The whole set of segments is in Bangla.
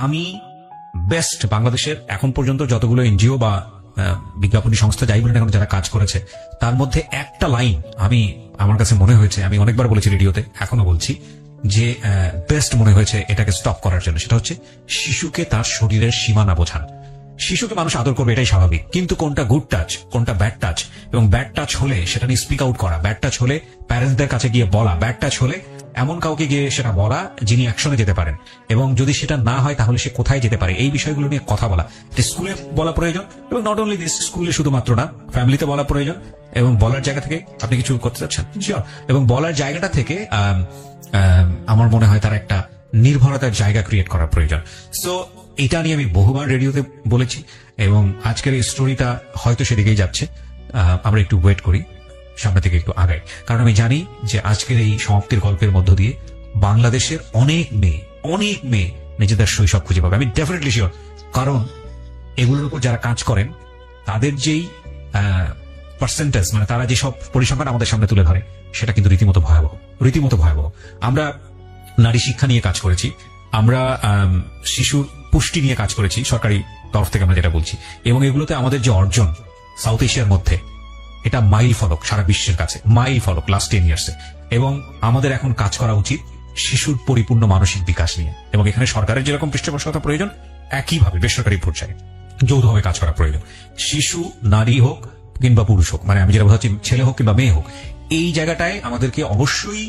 আমি বেস্ট বাংলাদেশের এখন পর্যন্ত যতগুলো এনজিও বা বিজ্ঞাপনী সংস্থা যাই বলেন এখন যারা কাজ করেছে তার মধ্যে একটা লাইন আমি আমার কাছে মনে হয়েছে, আমি অনেকবার বলেছি রেডিওতে, এখনো বলছি, যে বেস্ট মনে হয়েছে এটাকে স্টপ করার জন্য, সেটা হচ্ছে শিশুকে তার শরীরের সীমানা বোঝান। শিশুকে মানুষ আদর করবে এটাই স্বাভাবিক, কিন্তু কোনটা গুড টাচ কোনটা ব্যাড টাচ, এবং ব্যাড টাচ হলে সেটা নিয়ে স্পিক আউট করা, ব্যাড টাচ হলে প্যারেন্টসদের কাছে গিয়ে বলা, ব্যাড টাচ হলে এমন কাউকে গিয়ে সেটা বলা যিনি অ্যাকশনে যেতে পারেন, এবং যদি সেটা না হয় তাহলে সে কোথায় যেতে পারে, এই বিষয়গুলো নিয়ে কথা বলা স্কুলে বলা প্রয়োজন। এবং নট অনলি দিস, স্কুলে শুধুমাত্র না, ফ্যামিলিতে বলা প্রয়োজন। এবং বলার জায়গা থেকে আপনি কিছু করতে চাচ্ছেন শিওর, এবং বলার জায়গাটা থেকে আমার মনে হয় তার একটা নির্ভরতার জায়গা ক্রিয়েট করা প্রয়োজন। সো এটা নিয়ে আমি বহুবার রেডিওতে বলেছি, এবং আজকের এই স্টোরিটা হয়তো সেদিকেই যাচ্ছে। আমরা একটু ওয়েট করি, সামনে থেকে একটু আগাই, কারণ আমি জানি যে আজকের এই সমাপ্তির গল্পের মধ্য দিয়ে বাংলাদেশের অনেক মেয়ে নিজেদের শৈশব খুঁজে পাবে। আমি ডেফিনেটলি শিওর, কারণ এগুলোর উপর যারা কাজ করেন তাদের যেই পার্সেন্টেজ, মানে তারা যেসব পরিসংখ্যান আমাদের সামনে তুলে ধরে সেটা কিন্তু রীতিমতো ভয়াবহ। আমরা নারী শিক্ষা নিয়ে কাজ করেছি, আমরা শিশুর পুষ্টি নিয়ে কাজ করেছি সরকারি তরফ থেকে, আমরা যেটা বলছি, এবং এগুলোতে আমাদের যে অর্জন সাউথ এশিয়ার মধ্যে, এটা মাইল ফলক সারা বিশ্বের কাছে, মাইল ফলক লাস্ট 10 ইয়ার্সে। এবং আমাদের এখন কাজ করা উচিত শিশুর পরিপূর্ণ মানসিক বিকাশ নিয়ে, এবং এখানে সরকারের যেরকম পৃষ্ঠপোষকতা প্রয়োজন একইভাবে বেসরকারি পর্যায়ে যৌথভাবে কাজ করা প্রয়োজন। শিশু নারী হোক কিংবা পুরুষ হোক, মানে আমি যেটা বোঝাচ্ছি ছেলে হোক কিংবা মেয়ে হোক, এই জায়গাটায় আমাদেরকে অবশ্যই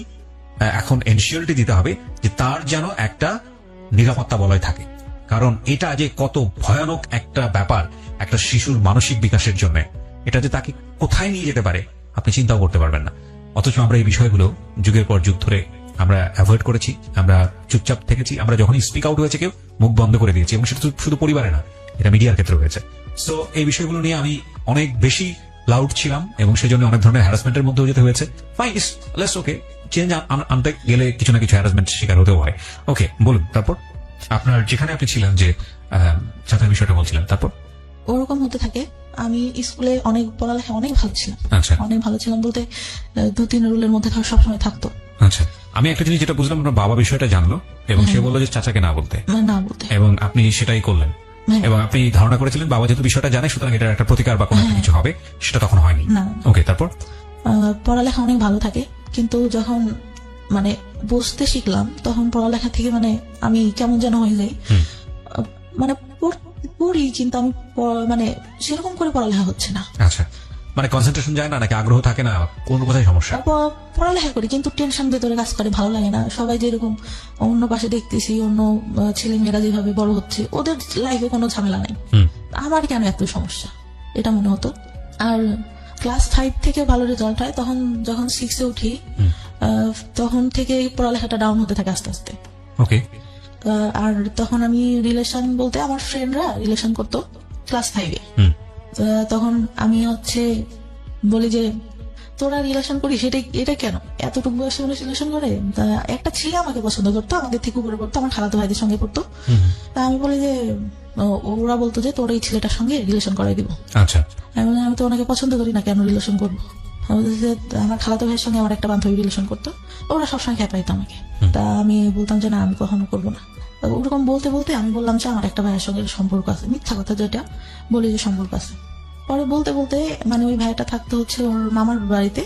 এখন এনশিওরিটি দিতে হবে যে তার যেন একটা নিরাপত্তা বলয় থাকে। কারণ এটা যে কত ভয়ানক একটা ব্যাপার একটা শিশুর মানসিক বিকাশের জন্য, এটা যে তাকে কোথায় নিয়ে যেতে পারে আপনি চিন্তাও করতে পারবেন না। অথচ আমরা এই বিষয়গুলো যুগের পর যুগ ধরে আমরা অ্যাভয়েড করেছি, আমরা চুপচাপ থেকেছি। আমরা যখনই স্পিক আউট হয়েছে কেউ মুখ বন্ধ করে দিয়েছি, এবং সেটা শুধু পরিবারে না, এটা মিডিয়ার ক্ষেত্রে হয়েছে। সো এই বিষয়গুলো নিয়ে আমি অনেক বেশি লাউড ছিলাম, এবং সেই জন্য অনেক ধরনের হ্যারাসমেন্টের মধ্যেও যেতে হয়েছে। ফাইন, লেটস ওকে, চেঞ্জ আনতে গেলে কিছু না কিছু হ্যারাসমেন্ট শিকার হতেও হয়। ওকে, বলুন তারপর আপনার যেখানে আপনি ছিলেন, যে ছাত্রের বিষয়টা বলছিলেন, তারপর ওরকম হতে থাকে। আমি স্কুলে অনেক পড়ালেখা অনেক ভালো ছিলাম। আচ্ছা, অনেক ভালো ছিলাম বলতে 2-3 রুলের মধ্যে সবসময় থাকতো। আচ্ছা, আমি একটা জিনিস যেটা বুঝলাম, আপনার বাবা বিষয়টা জানলো এবং সে বললো যে চাচাকে না বলতে, এবং আপনি সেটাই করলেন, এবং আপনি ধারণা করেছিলেন বাবা যেহেতু বিষয়টা জানে সুতরাং এটার একটা প্রতিকার বা কোনো কিছু হবে, সেটা তখন হয়নি। ওকে, তারপর পড়ালেখা অনেক ভালো থাকে, কিন্তু যখন মানে বুঝতে শিখলাম তখন পড়ালেখা থেকে মানে আমি কেমন যেন হয়ে যাই। মানে পড়ি কিন্তু আমি মানে সেরকম করে পড়ালেখা হচ্ছে না। আচ্ছা, মানে কনসেন্ট্রেশন যায় না, নাকি আগ্রহ থাকে না, কোন কোথায় সমস্যা? পড়ালেখা করি কিন্তু টেনশন ভেতরে কাজ করে, ভালো লাগে না। সবাই যেরকম অন্য পাশে দেখতেছি, অন্য ছেলে মেয়েরা যেভাবে বড় হচ্ছে, ওদের লাইফে কোনো ঝামেলা নাই, আমার কেন এত সমস্যা, এটা মনে হতো। আর ক্লাস 5 থেকে ভালো রেজাল্ট হয়, তখন যখন 6-এ উঠি তখন থেকে পড়ালেখাটা ডাউন হতে থাকে আস্তে আস্তে। ওকে, আর তখন আমি রিলেশন বলতে আমার ফ্রেন্ডরা রিলেশন করতো ক্লাস 5-এ। তখন আমি বলি যে তোরা রিলেশন করিস, এটা কেন, এতটুকু বয়সে রিলেশন করে? একটা ছেলে আমাকে পছন্দ করতো, আমাদের থেকে উপরে পড়তো, আমার খালাতো ভাইদের সঙ্গে পড়তো। তা আমি বলি যে ওরা বলতো যে তোর এই ছেলেটার সঙ্গে রিলেশন করাই দিব। আচ্ছা, আমি তো ওনাকে পছন্দ করি না, কেন রিলেশন করবো? আমার খালাতো ভাইয়ের সঙ্গে আমার একটা বান্ধবী রিলেশন করতো, ওরা সবসময় খেপাইতো আমাকে। তা আমি বলতাম যে না, আমি কখনো করবো না। ওরকম বলতে বলতে আমি বললাম যে আমার একটা ভাইয়ের সঙ্গে সম্পর্ক আছে, মিথ্যা কথা যেটা বলি যে সম্পর্ক আছে। পরে বলতে বলতে মানে ওই ভাইটা থাকতে ওর মামার বাড়িতে,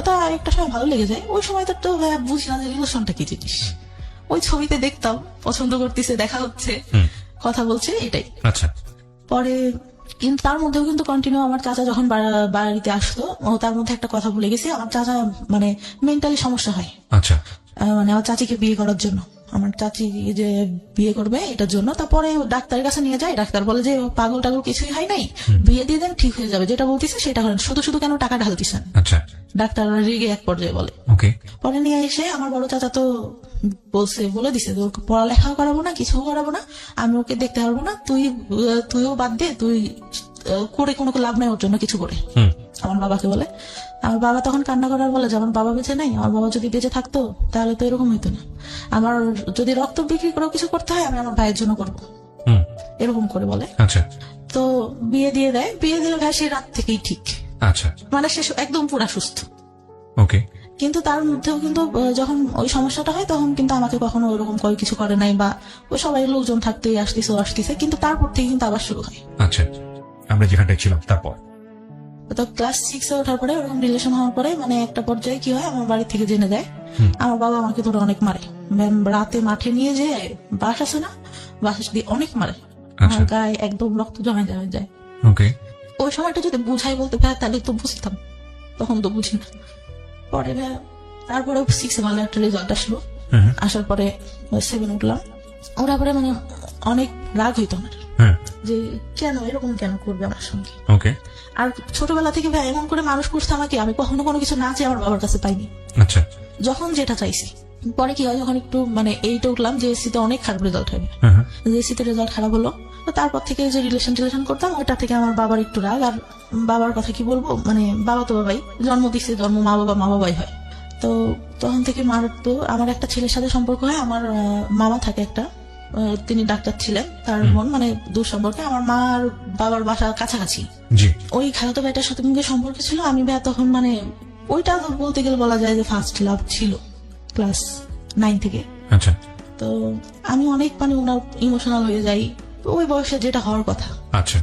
তা একটা সময় ভালো লেগে যায়। ওই সময় তো ভাইয়া বুঝি না যে রিলেশনটা কি জিনিস। ওই ছবিতে দেখতাম পছন্দ করতেছে, দেখা হচ্ছে, কথা বলছে, এটাই। আচ্ছা, পরে কিন্তু তার মধ্যেও কিন্তু কন্টিনিউ আমার চাচা যখন বাড়িতে আসতো, তার মধ্যে একটা কথা বলে গেছি, আমার চাচা মানে মেন্টালি সমস্যা হয়। আচ্ছা, মানে আমার চাচিকে বিয়ে করার জন্য, আমার চাচি যে বিয়ে করবে এটার জন্য। তারপরে ডাক্তারের কাছে নিয়ে যায়, ডাক্তার বলে যে পাগল টাগল কিছুই হয় নাই, বিয়ে দিয়ে দেন, ঠিক হয়ে যাবে, যেটা বলতেছে সেটা করেন, শুধু শুধু কেন টাকা ঢালতেছেন। আচ্ছা, ডাক্তার রেগে এক পর্যায়ে বলে। ওকে, পরে নিয়ে এসে আমার বড় চাচা তো বলে দিছে তোর পড়ালেখাও করাবো না, কিছু করাবো না, আমি ওকে দেখতে পারবো না, তুইও বাদ দে, তুই করে কোনো লাভ নাই ওর জন্য কিছু করে, আমার বাবাকে বলে। আমার বাবা তখন কান্না করার বলে যে আমার বাবা বেঁচে নাই, আমার বাবা যদি বেঁচে থাকতো তাহলে তো এরকম হইতো না, আমার যদি রক্ত বিক্রি করেও কিছু করতে হয় আমি আমার ভাইয়ের জন্য করবো, এরকম করে বলে। আচ্ছা, তো বিয়ে দিয়ে দেয়, বিয়ে দিলে ভাই সেই রাত থেকেই ঠিক, আচ্ছা, মানে সে একদম পুরা সুস্থ। ওকে, কিন্তু তার মধ্যেও কিন্তু যখন ওই সমস্যাটা হয় তখন কিন্তু আমাকে কখনো ওরকম কিছু করে নাই, বা ওই সবাই লোকজন থাকতেই আসতেছে, কিন্তু তারপর থেকে কিন্তু আবার শুরু হয়। আচ্ছা, আমরা যেখানটায় ছিলাম তারপর। তো ক্লাস 6-এ ওঠার পরে ওরকম রিলেশন হওয়ার পরে মানে একটা পর্যায়ে কি হয়, আমার বাড়ি থেকে জেনে যায়। আমার বাবা আমাকে ধরে অনেক মারে, রাতে মাঠে নিয়ে যে বাস আছে না, বাস দিয়ে অনেক মারে, আমার গায়ে একদম রক্ত জমে যায়। ওকে। ওই সময়টা যদি বুঝাই বলতে ভাই তাহলে তো বুঝতাম, তখন তো বুঝি না। পরে ভাই তারপরে 6-এ ভালো একটা রেজাল্ট আসলো, আসার পরে 7 উঠলাম। ওরা পরে মানে অনেক রাগ হইতো আমার যে কেন এরকম কেন করবে আমার সঙ্গে। ওকে। আর ছোটবেলা থেকে ভাই এমন করে মানুষ করছে আমাকে, আমি কখনো কোনো কিছু না চেয়ে আমার বাবার কাছে পাইনি। আচ্ছা। যখন যেটা চাইছি। পরে কি হয়, যখন একটু মানে 8-এ উঠলাম, জেএসসি-তে অনেক খারাপ রেজাল্ট হয়, জেএসসি-তে রেজাল্ট খারাপ হলো। তো তারপর থেকে যে রিলেশন করতাম, ওটা থেকে আমার বাবার একটু রাগ। আর বাবার কথা কি বলবো, মানে বাবা তো বাবাই, জন্ম দিচ্ছে, জন্ম মা বাবাই হয়। তো তখন থেকে মার তো আমার একটা ছেলের সাথে সম্পর্ক হয়। আমার মামা থাকে একটা, তিনি ডাক্তার ছিলেন, তার বোন, মানে দূর সম্পর্কে। আমার মা আর বাবার বাসা কাছাকাছি। ওই খালাতো ভাইটার সাথে মুখে সম্পর্ক ছিল। আমি ভাই তখন মানে ওইটা বলতে গেলে বলা যায় যে ফার্স্ট লাভ ছিল, ক্লাস 9 থেকে। আচ্ছা। তো আমি অনেক মানে ওনার ইমোশনাল হয়ে যাই, ওই বয়সে যেটা হওয়ার কথা। আচ্ছা।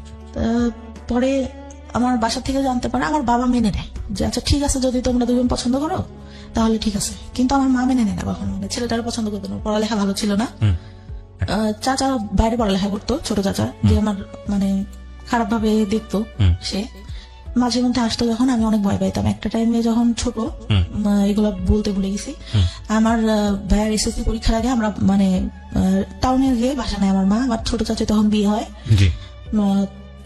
পরে আমার বাসা থেকে জানতে পারে, আমার বাবা মেনে নেয় যে আচ্ছা ঠিক আছে, যদি তোমরা দুজন পছন্দ করো তাহলে ঠিক আছে। কিন্তু আমার মা মেনে নেয় না কখনো, ছেলেটার পছন্দ করতো না, পড়ালেখা ভালো ছিল না। চাচা বাইরে পড়ালেখা করতো, ছোট চাচা, যে আমার মানে খারাপ ভাবে দেখতো। সে মাঝে মধ্যে আসতো, যখন আমি অনেক ভয় পাইতাম। একটা টাইমে যখন ছোট, এগুলা বলতে ভুলে গেছি, আমার ভাইয়ের এসএসসি পরীক্ষার আগে আমরা মানে টাউনে গিয়ে বাসা নেয় আমার মা। আমার ছোট চাচা তখন বিয়ে হয়।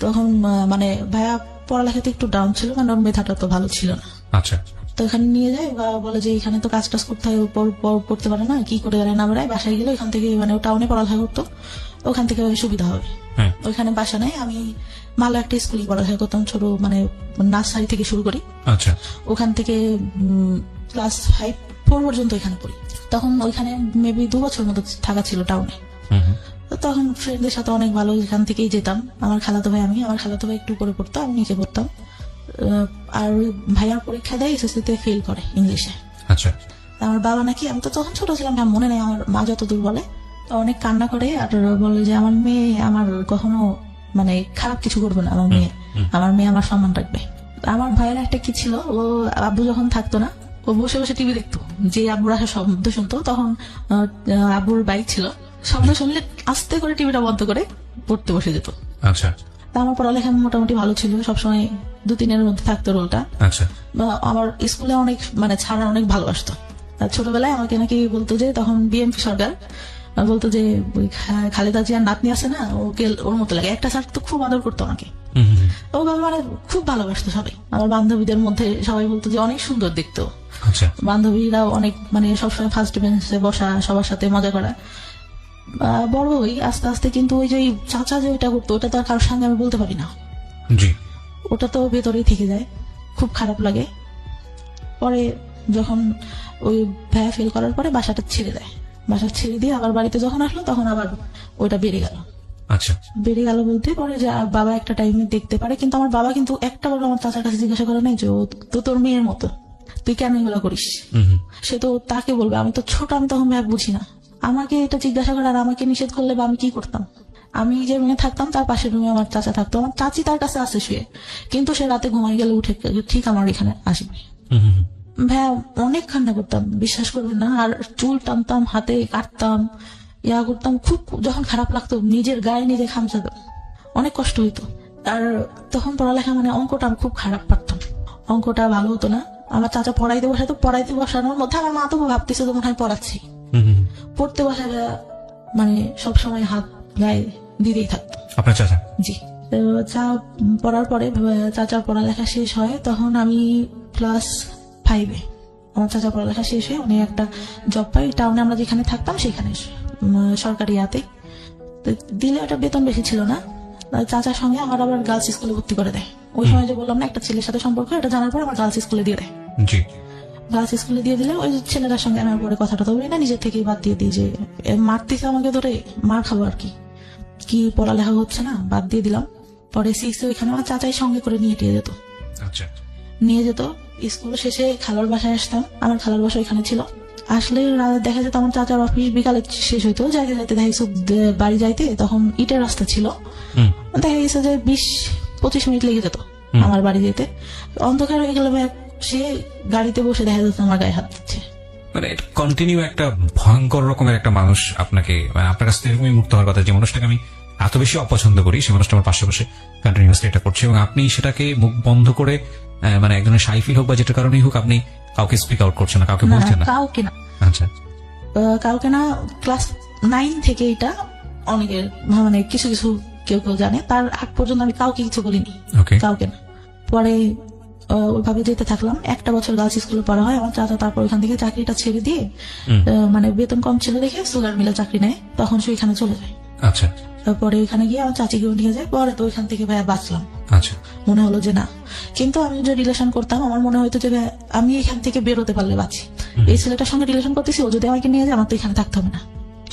তখন মানে ভাইয়া পড়ালেখাতে একটু ডাউন ছিল, মানে ওর মেধাটা তো ভালো ছিল না। আচ্ছা। তো এখানে নিয়ে যায়, বলে যে এখানে তো কাজ টাজ করতে হয়, পড়তে পারে না, কি করে না বেড়ায়, বাসায় গেলে ওখান থেকে মানে টাউনে পড়ালেখা করতো, ওখান থেকে সুবিধা হবে। ওইখানে বাসা নেয়। আমি ভালো একটা স্কুলে পড়ালেখা করতাম, ছোট মানে নার্সারি থেকে শুরু করি। আচ্ছা। ওখান থেকে ক্লাস 5-4 পর্যন্ত এখানে পড়ি। তখন ওইখানে মেবি 2 বছর মতো থাকা ছিল টাউনে। তখন ফ্রেন্ডদের সাথে অনেক ভালো, এখান থেকেই যেতাম। আমার খালাতো ভাই একটু করে পড়তো, আমি নিচে পড়তাম। আর ভাইয়ার পরীক্ষা দেয়, এসএসসি-তে ফেল করে ইংলিশে। আচ্ছা। আমার বাবা নাকি, আমি তো তখন ছোট ছিলাম, মনে নেই, আমার মা যতদূর বলে, অনেক কান্না করে আর বলে যে আমার মেয়ে আমার কখনো মানে খারাপ কিছু করবে না, আমার মেয়ে আমার সম্মান রাখবে। আমার ভাইয়ের একটা কি ছিল, ও আব্বু যখন থাকতো না, ও বসে বসে টিভি দেখতো। যে আব্বুর আসা শব্দ শুনতো, তখন আব্বুর বাইক ছিল, শব্দ শুনলে আস্তে করে টিভিটা বন্ধ করে পড়তে বসে যেত। আচ্ছা। আমার পড়ালেখা মোটামুটি ভালো ছিল, সবসময় 2-3-এর মধ্যে থাকতো রোলটা। আচ্ছা। আমার স্কুলে অনেক মানে ছাড়া অনেক ভালোবাসতো। ছোটবেলায় আমাকে নাকি বলতো যে, তখন বিএনপি সরকার, বলতো যে খালেদা জিয়ার নাতনি আছে না, ওকে ওর মতো লাগে। একটা স্যার তো খুব আদর করতো আমাকে, ও মানে খুব ভালোবাসতো সবাই। আমার বান্ধবীদের মধ্যে সবাই বলতো যে অনেক সুন্দর দেখতো। বান্ধবীরাও অনেক মানে সবসময় ফার্স্ট বেঞ্চে বসা, সবার সাথে মজা করা। বড় হই আস্তে আস্তে, কিন্তু ওই যে চাচা যে ওইটা করতো, ওটা তো আর কারোর সঙ্গে আমি বলতে পারি না। ওটা তো ভেতরেই থেকে যায়, খুব খারাপ লাগে। পরে যখন ওই ভাইয়া ফেল করার পরে বাসা ছেড়ে দিয়ে আবার বাড়িতে যখন আসলো, তখন আবার ওইটা বেড়ে গেল। আচ্ছা। বেড়ে গেল বলতে পরে যে বাবা একটা টাইমে দেখতে পারে, কিন্তু আমার বাবা কিন্তু একটা বার আমার চাচার কাছে জিজ্ঞাসা করে নাই যে ও তো তোর মেয়ের মতো, তুই কেন এগুলো করিস। সে তো তাকে বলবে, আমি তো ছোট, আমি তখন ভাই বুঝি না। আমাকে এটা জিজ্ঞাসা করে আর আমাকে নিষেধ করলে বা আমি কি করতাম। আমি যে রুমে থাকতাম তার পাশের রুমে আমার চাচা থাকতো, আমার চাচি তার কাছে আসে শুয়ে, কিন্তু সে রাতে ঘুমাই গেলে উঠে ঠিক আমার এখানে আসবে। ভাইয়া অনেক কান্না করতাম, বিশ্বাস করবেন না। আর চুল টানতাম, হাতে কাটতাম, করতাম। খুব যখন খারাপ লাগতো, নিজের গায়ে নিজে খামচাতাম, অনেক কষ্ট হইতো। আর তখন পড়ালেখা মানে অঙ্কটা আমি খুব খারাপ পারতাম, অঙ্কটা ভালো হতো না। আমার চাচা পড়াইতে বসানোর মধ্যে আমার মা তো ভাবতেছে তো মনে হয় পড়াচ্ছি। পড়তে বসা মানে সবসময় হাত গায়ে দিতেই থাকতো আপনার চাচা। জি। চা পড়ার পরে চাচার পড়ালেখা শেষ হয়, তখন আমি ক্লাস 5-এ। আমার চাচা পড়ালেখা শেষ হয়ে উনি একটা জব পাই টাউনে, আমরা যেখানে থাকতাম সেখানে, সরকারি হাতে দিলে। ওটা বেতন বেশি ছিল না। চাচার সঙ্গে আমার আবার গার্লস স্কুলে ভর্তি করে দেয়। ওই সময় যে বললাম না একটা ছেলের সাথে সম্পর্ক, এটা জানার পর আমার গার্লস স্কুলে দিয়ে দেয়। গার্লস স্কুলে দিয়ে দিলে ওই ছেলেটার সঙ্গে আমি পরে কথাটা তো বলি না, নিজের থেকেই বাদ দিয়ে দিই যে মারতেছে আমাকে ধরে, মার খাবো আর কি পড়ালেখা হচ্ছে না, বাদ দিয়ে দিলাম। পরে 6-এ ওইখানে আমার চাচাই সঙ্গে করে নিয়ে যেত। স্কুল শেষে খালার বাসায় আসতাম, আমার খালার বাসা এখানে ছিল। আসলে দেখা যেত আমার চাচার অফিস বিকালে শেষ হইতো, যাইতে যাইতে দেখা গেছে বাড়ি যাইতে তখন ইটের রাস্তা ছিল, দেখা গেছে যে 20-25 মিনিট লেগে যেত আমার বাড়ি যেতে। অন্ধকার হয়ে গেলে সে গাড়িতে বসে দেখা যেত আমার গায়ে হাত দিচ্ছে। মানে কন্টিনিউ একটা ভয়ঙ্কর রকমের একটা মানুষ আপনাকে, মানে আপনার কাছ থেকে এরকমই মুক্ত হওয়ার কথা। যে মানুষটাকে আমি এত বেশি অপছন্দ করি, সেই মানুষটা আমার পাশে বসে কন্টিনিউয়াসলি এটা করছে, এবং আপনি সেটাকে মুখ বন্ধ করে মানে একজনের সাই ফিল হোক বা যেটার কারণেই হোক, আপনি কাউকে স্পিক আউট করছেন না, কাউকে বলছেন না। কাউকে না, আচ্ছা, কাউকে না। ক্লাস 9 থেকে এটা অনেকের মানে কিছু কিছু কেউ কেউ জানে, তার আগ পর্যন্ত আমি কাউকে কিছু বলিনি, ওকে, কাউকে না। পরে ওইভাবে যেতে থাকলাম, একটা বছর গার্লস স্কুলে পড়া হয়। আমার চাচা তারপর ওইখান থেকে চাকরিটা ছেড়ে দিয়ে মানে বেতন কম ছিল দেখে সুগার মিলে চাকরি নেয়, তখন সে ওইখানে চলে যায়। আচ্ছা, তারপরে ওইখানে গিয়ে আমার চাচিকে নিয়ে যায়। পরে তো ওইখান থেকে ভাইয়া বাঁচলাম, আচ্ছা, মনে হলো যে না। কিন্তু আমি যে রিলেশন করতাম, আমার মনে হতো যে আমি এখান থেকে বেরোতে পারলে বাঁচি। এই ছেলেটার সঙ্গে রিলেশন করতেছি, ও যদি আমাকে নিয়ে যায় আমার তো এখানে থাকতে হবে না।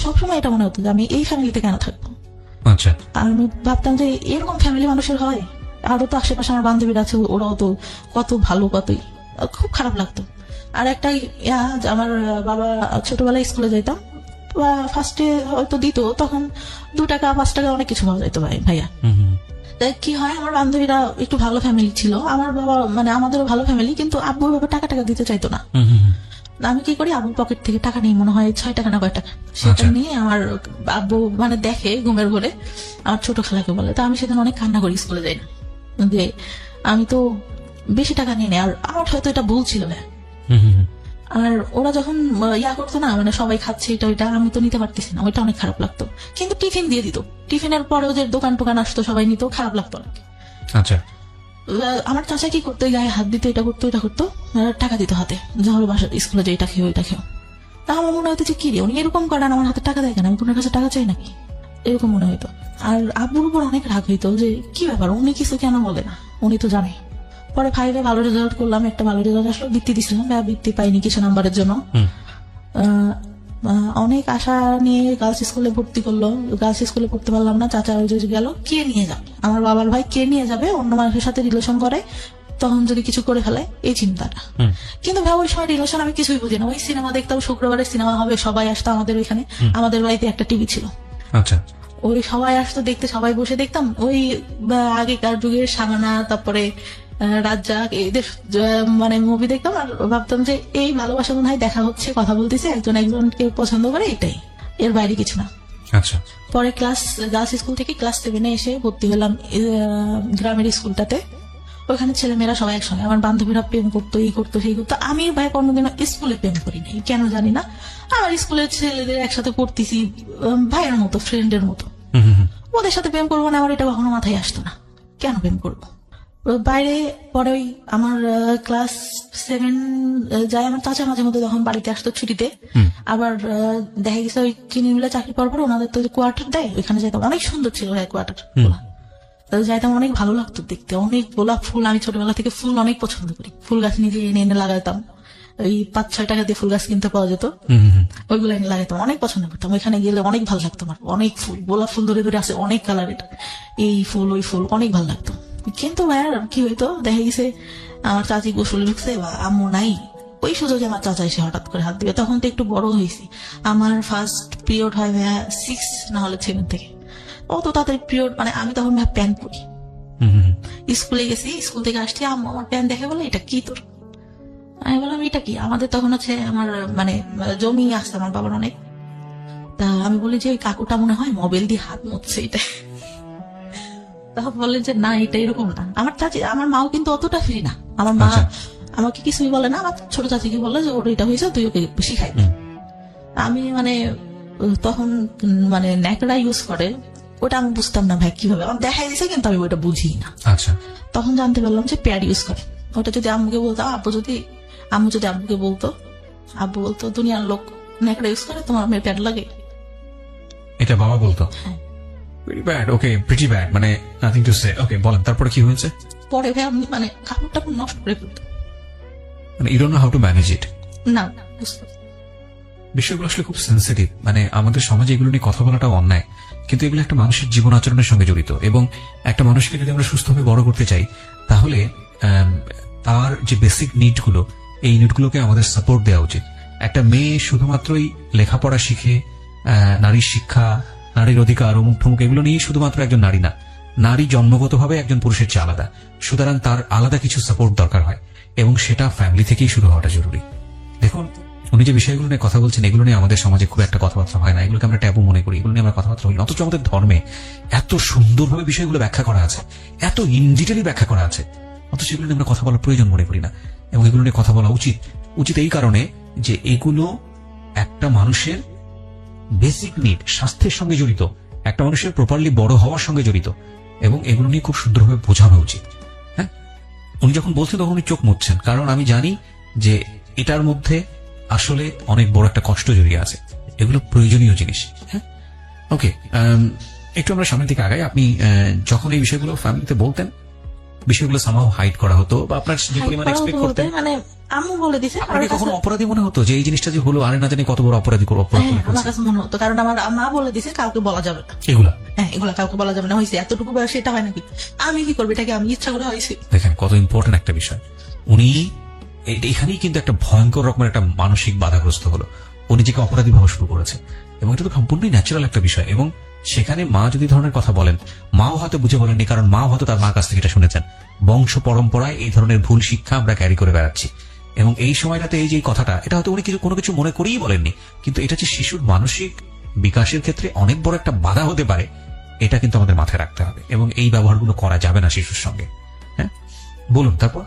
সবসময় এটা মনে হতো যে আমি এই ফ্যামিলিতে কেন থাকবো। আচ্ছা, আর আমি ভাবতাম যে এরকম ফ্যামিলি মানুষের হয়। আরো তো আশেপাশে আমার বান্ধবীরা আছে, ওরাও তো কত ভালো, কতই। খুব খারাপ লাগতো। আর একটা আমার বাবা ছোটবেলায় স্কুলে যাইতাম, ফার্স্টে হয়তো দিত, তখন 2 টাকা 5 টাকা অনেক কিছু পাওয়া যেত ভাইয়া। তাই কি হয়, আমার বান্ধবীরা একটু ভালো ফ্যামিলি ছিল, আমার বাবা মানে আমাদেরও ভালো ফ্যামিলি, কিন্তু আব্বু বাবা টাকা দিতে চাইতো না। আমি কি করি, আব্বুর পকেট থেকে টাকা নিয়ে, মনে হয় 6 টাকা না কয় টাকা, সেটা নিয়ে আমার আব্বু মানে দেখে ঘুমের ঘরে, আমার ছোট খালাকে বলে। তো আমি সেদিন অনেক কান্না করি, স্কুলে যাই না, যে আমি তো বেশি টাকা নিয়ে নেই। আর আমার হয়তো এটা ভুল ছিল না। আর ওরা যখন করতো না, মানে সবাই খাচ্ছে এটা ওইটা, আমি তো নিতে পারতেছি না, ওইটা অনেক খারাপ লাগতো। কিন্তু টিফিন দিয়ে দিত, টিফিনের পরেও যে দোকান টোকান আসতো সবাই নিত, খারাপ লাগতো অনেক। আচ্ছা, আমার চাচা কি করতো, গায়ে হাত দিত, এটা করতো ওটা করতো, টাকা দিত হাতে, যখন বাসা স্কুলে যে এটা খেয়ে ওইটা খেয়ে। তা আমার মনে হতো যে কি রে, উনি এরকম করেন, আমার হাতে টাকা দেয় কেন, আমি কোনের কাছে টাকা চাই নাকি, এরকম মনে হইতো। আর আব্বুর উপর অনেক রাগ হইতো যে কি ব্যাপার, উনি কিছু কেন বলে না, উনি তো জানে। পরে 5-এ ভালো রেজাল্ট করলাম, একটা ভালো রেজাল্ট আসলো, বৃত্তি দিছিলাম, বৃত্তি পাইনি কিছু নাম্বারের জন্য। অনেক আশা নিয়ে গার্লস স্কুলে ভর্তি করলো, গার্লস স্কুলে পড়তে পারলাম না। চাচা ওই যে গেল, কে নিয়ে যাবে, আমার বাবার ভাই কে নিয়ে যাবে, অন্য মানুষের সাথে রিলেশন করে, তখন যদি কিছু করে ফেলে, এই চিন্তাটা। কিন্তু ভাই ওই সময় রিলেশন আমি কিছুই বুঝি না। ওই সিনেমা দেখতাম, শুক্রবারে সিনেমা হবে, সবাই আসতো আমাদের ওইখানে, আমাদের বাড়িতে একটা টিভি ছিল। আচ্ছা, ওই সবাই আসতো দেখতে, সবাই বসে দেখতাম। ওই আগেকার যুগের সামানা, তারপরে রাজ্জাক, এদের মানে মুভি দেখতাম। আর ভাবতাম যে এই ভালোবাসা মনে হয় দেখা হচ্ছে, কথা বলতেছে, একজন একজনকে পছন্দ করে, এটাই, এর বাইরে কিছু না। আচ্ছা, পরে গার্লস স্কুল থেকে ক্লাস 7-এ এসে ভর্তি হলাম গ্রামের স্কুলটাতে। ওখানে ছেলেমেয়েরা সবাই একসঙ্গে, আমার বান্ধবীরা প্রেম করতো, এই করতো সেই করতো। আমি ভাই কোনোদিনও স্কুলে প্রেম করি নাই, কেন জানি না। আমার স্কুলের ছেলেদের একসাথে পড়তেছি, ভাইয়ের মতো, ফ্রেন্ডের মতো, ওদের সাথে প্রেম করবো না, আমার এটা কখনো মাথায় আসতো না, কেন প্রেম করবো। বাইরে পরে ওই আমার ক্লাস 7 যায়, আমার চাচা মাঝে মধ্যে যখন বাড়িতে আসতো ছুটিতে, আবার দেখা গেছে ওই চিনি মিলে চাকরি পাওয়ার পর ওনাদের তো কোয়ার্টার দেয়, ওইখানে যেতাম। অনেক সুন্দর ছিল কোয়ার্টার, যাইতাম, অনেক ভালো লাগতো দেখতে, অনেক গোলাপ ফুল। আমি ছোটবেলা থেকে ফুল অনেক পছন্দ করি, ফুল গাছ নিজে এনে এনে লাগাতাম। ওই 5-6 টাকা দিয়ে ফুল গাছ কিনতে পাওয়া যেত, ওইগুলো এনে লাগাতাম, অনেক পছন্দ করতাম। ওইখানে গেলে অনেক ভালো লাগতো আমার, অনেক ফুল, গোলাপ ফুল ধরে ধরে আছে, অনেক কালারের, এই ফুল ওই ফুল, অনেক ভালো লাগতো। কিন্তু ভাইয়ার কি হইতো, দেখা গেছে আমার চাচি গোসলে ঢুকছে বা আম্মু নাই, ওই সুযোগে আমার চাচা এসে হঠাৎ করে হাত দিবে। তখন তো একটু বড় হয়েছি, আমার ফার্স্ট পিরিয়ড হয় ভাইয়া 6 না হলে 7 থেকে। অত তাড়াতাড়ি পিরিয়ড, মানে আমি তখন ভাই প্যান্ট পরি, স্কুলে গেছি, স্কুল থেকে আসছি, আম্মু আমার প্যান্ট দেখে বলে এটা কি তোর। আমি বললাম এটা কি, আমাদের তখন হচ্ছে আমার মানে জমি আছে আমার বাবার অনেক। তা আমি বলি যে ওই কাকুটা মনে হয় মোবাইল দিয়ে হাত মুছছে, এটা। তখন বললেন যে না, এটা এরকম না। আমার চাচি, আমার মাও কিন্তু অতটা ফ্রি না, আমার মা আমাকে কিছুই বলে না, আমার ছোট চাচিকে বলে যে ওর এটা হয়েছে, তুই ওকে শিখাই। আমি মানে তখন মানে ন্যাকড়া ইউজ করে, ওটা আমি বুঝতাম না ভাই কিভাবে, আমার দেখা দিয়েছে কিন্তু আমি ওটা বুঝি না। আচ্ছা, তখন জানতে পারলাম যে প্যাড ইউজ করে। ওটা যদি আম্মুকে বলতো, আম্মু যদি আব্বুকে বলতো, আব্বু বলতো দুনিয়ার লোক ন্যাকড়া ইউজ করে, তোমার মেয়ে প্যাড লাগে, এটা বাবা বলতো। ভেরি ব্যাড, ওকে, প্রিটি ব্যাড, মানে নাথিং টু সে। ওকে, বলেন তারপরে কি হয়েছে। পরে ভাই আমি মানে কাপড়টা নষ্ট করে ফেলতো, মানে you don't know how to manage it. না বুঝতে। বিষয়গুলো আসলে খুব সেন্সিটিভ, মানে আমাদের সমাজে এগুলো নিয়ে কথা বলাটাও অন্যায়, কিন্তু এগুলো একটা মানুষের জীবন আচরণের সঙ্গে জড়িত। এবং একটা মানুষকে যদি আমরা সুস্থভাবে বড় করতে চাই, তাহলে তার যে বেসিক নিডগুলো, এই নিডগুলোকে আমাদের সাপোর্ট দেওয়া উচিত। একটা মেয়ে শুধুমাত্রই লেখাপড়া শিখে নারীর শিক্ষা, নারীর অধিকার, অমুক ঠুমুক এগুলো নিয়ে শুধুমাত্র একজন নারী না, নারী জন্মগতভাবে একজন পুরুষের চেয়ে আলাদা। সুতরাং তার আলাদা কিছু সাপোর্ট দরকার হয় এবং সেটা ফ্যামিলি থেকেই শুরু হওয়াটা জরুরি। দেখুন, উনি যে বিষয়গুলো নিয়ে কথা বলছেন, এগুলো নিয়ে আমাদের সমাজে খুব একটা কথাবার্তা হয় না, এগুলোকে আমরা ট্যাবু মনে করি, এগুলো নিয়ে আমরা কথাবার্তা হই না। অথচ আমাদের ধর্মে এত সুন্দরভাবে বিষয়গুলো ব্যাখ্যা করা আছে, এত ইন ডিটেইলি ব্যাখ্যা করা আছে, অথচ এগুলো নিয়ে আমরা কথা বলার প্রয়োজন মনে করি না। এবং এগুলো নিয়ে কথা বলা উচিত উচিত এই কারণে যে এগুলো একটা মানুষের বেসিক নিড, স্বাস্থ্যের সঙ্গে জড়িত, একটা মানুষের প্রপারলি বড় হওয়ার সঙ্গে জড়িত, এবং এগুলো নিয়ে খুব সুন্দরভাবে বোঝানো উচিত। হ্যাঁ, উনি যখন বলছেন তখন উনি চোখ মুছছেন, কারণ আমি জানি যে এটার মধ্যে আসলে অনেক বড় একটা কষ্ট জড়িয়ে আছে। এগুলো প্রয়োজনীয় জিনিস। হ্যাঁ, ওকে, একটু আমরা সামনের দিকে আগাই। আপনি যখন এই বিষয়গুলো ফ্যামিলিতে বলতেন, বিষয়গুলো সামহাও হাইড করা হতো বা আপনার যে পরিমাণ এক্সপেক্ট করতেন, মানে আম্মু বলে দিছে। আপনাকে কখনো অপরাধী মনে হতো যে এই জিনিসটা যে হলো, আরে না জানি কত বড় অপরাধী অপরাধ হ্যাঁ, করেছে? আমার কাছে মনে হতো, কারণ আমার মা বলে দিছে কাউকে বলা যাবে না এগুলা। হ্যাঁ, এগুলা কাউকে বলা যাবে না। হয়েছে এতটুকু বয়সে এটা হয় নাকি? আমি কি করবো? এটাকে আমি ইচ্ছা করে হয়েছে। দেখেন কত ইম্পর্টেন্ট একটা বিষয়। উনি এখানেই কিন্তু একটা ভয়ঙ্কর রকমের একটা মানসিক বাধাগ্রস্ত হলো, ও নিজেকে অপরাধী ভাবা শুরু করেছে, এবং এটা তো সম্পূর্ণই ন্যাচারাল একটা বিষয়। এবং সেখানে মা যদি ধরনের কথা বলেন, মাও হয়তো বুঝে বলেননি, কারণ মা হয়তো তার মার কাছ থেকে এটা শুনেছেন। বংশ পরম্পরায় এই ধরনের ভুল শিক্ষা আমরা ক্যারি করে বেড়াচ্ছি, এবং এই সময়টাতে এই যে কথাটা, এটা হয়তো উনি কোনো কিছু মনে করেই বলেননি, কিন্তু এটা যে শিশুর মানসিক বিকাশের ক্ষেত্রে অনেক বড় একটা বাধা হতে পারে, এটা কিন্তু আমাদের মাথায় রাখতে হবে, এবং এই ব্যবহারগুলো করা যাবে না শিশুর সঙ্গে। হ্যাঁ, বলুন তারপর।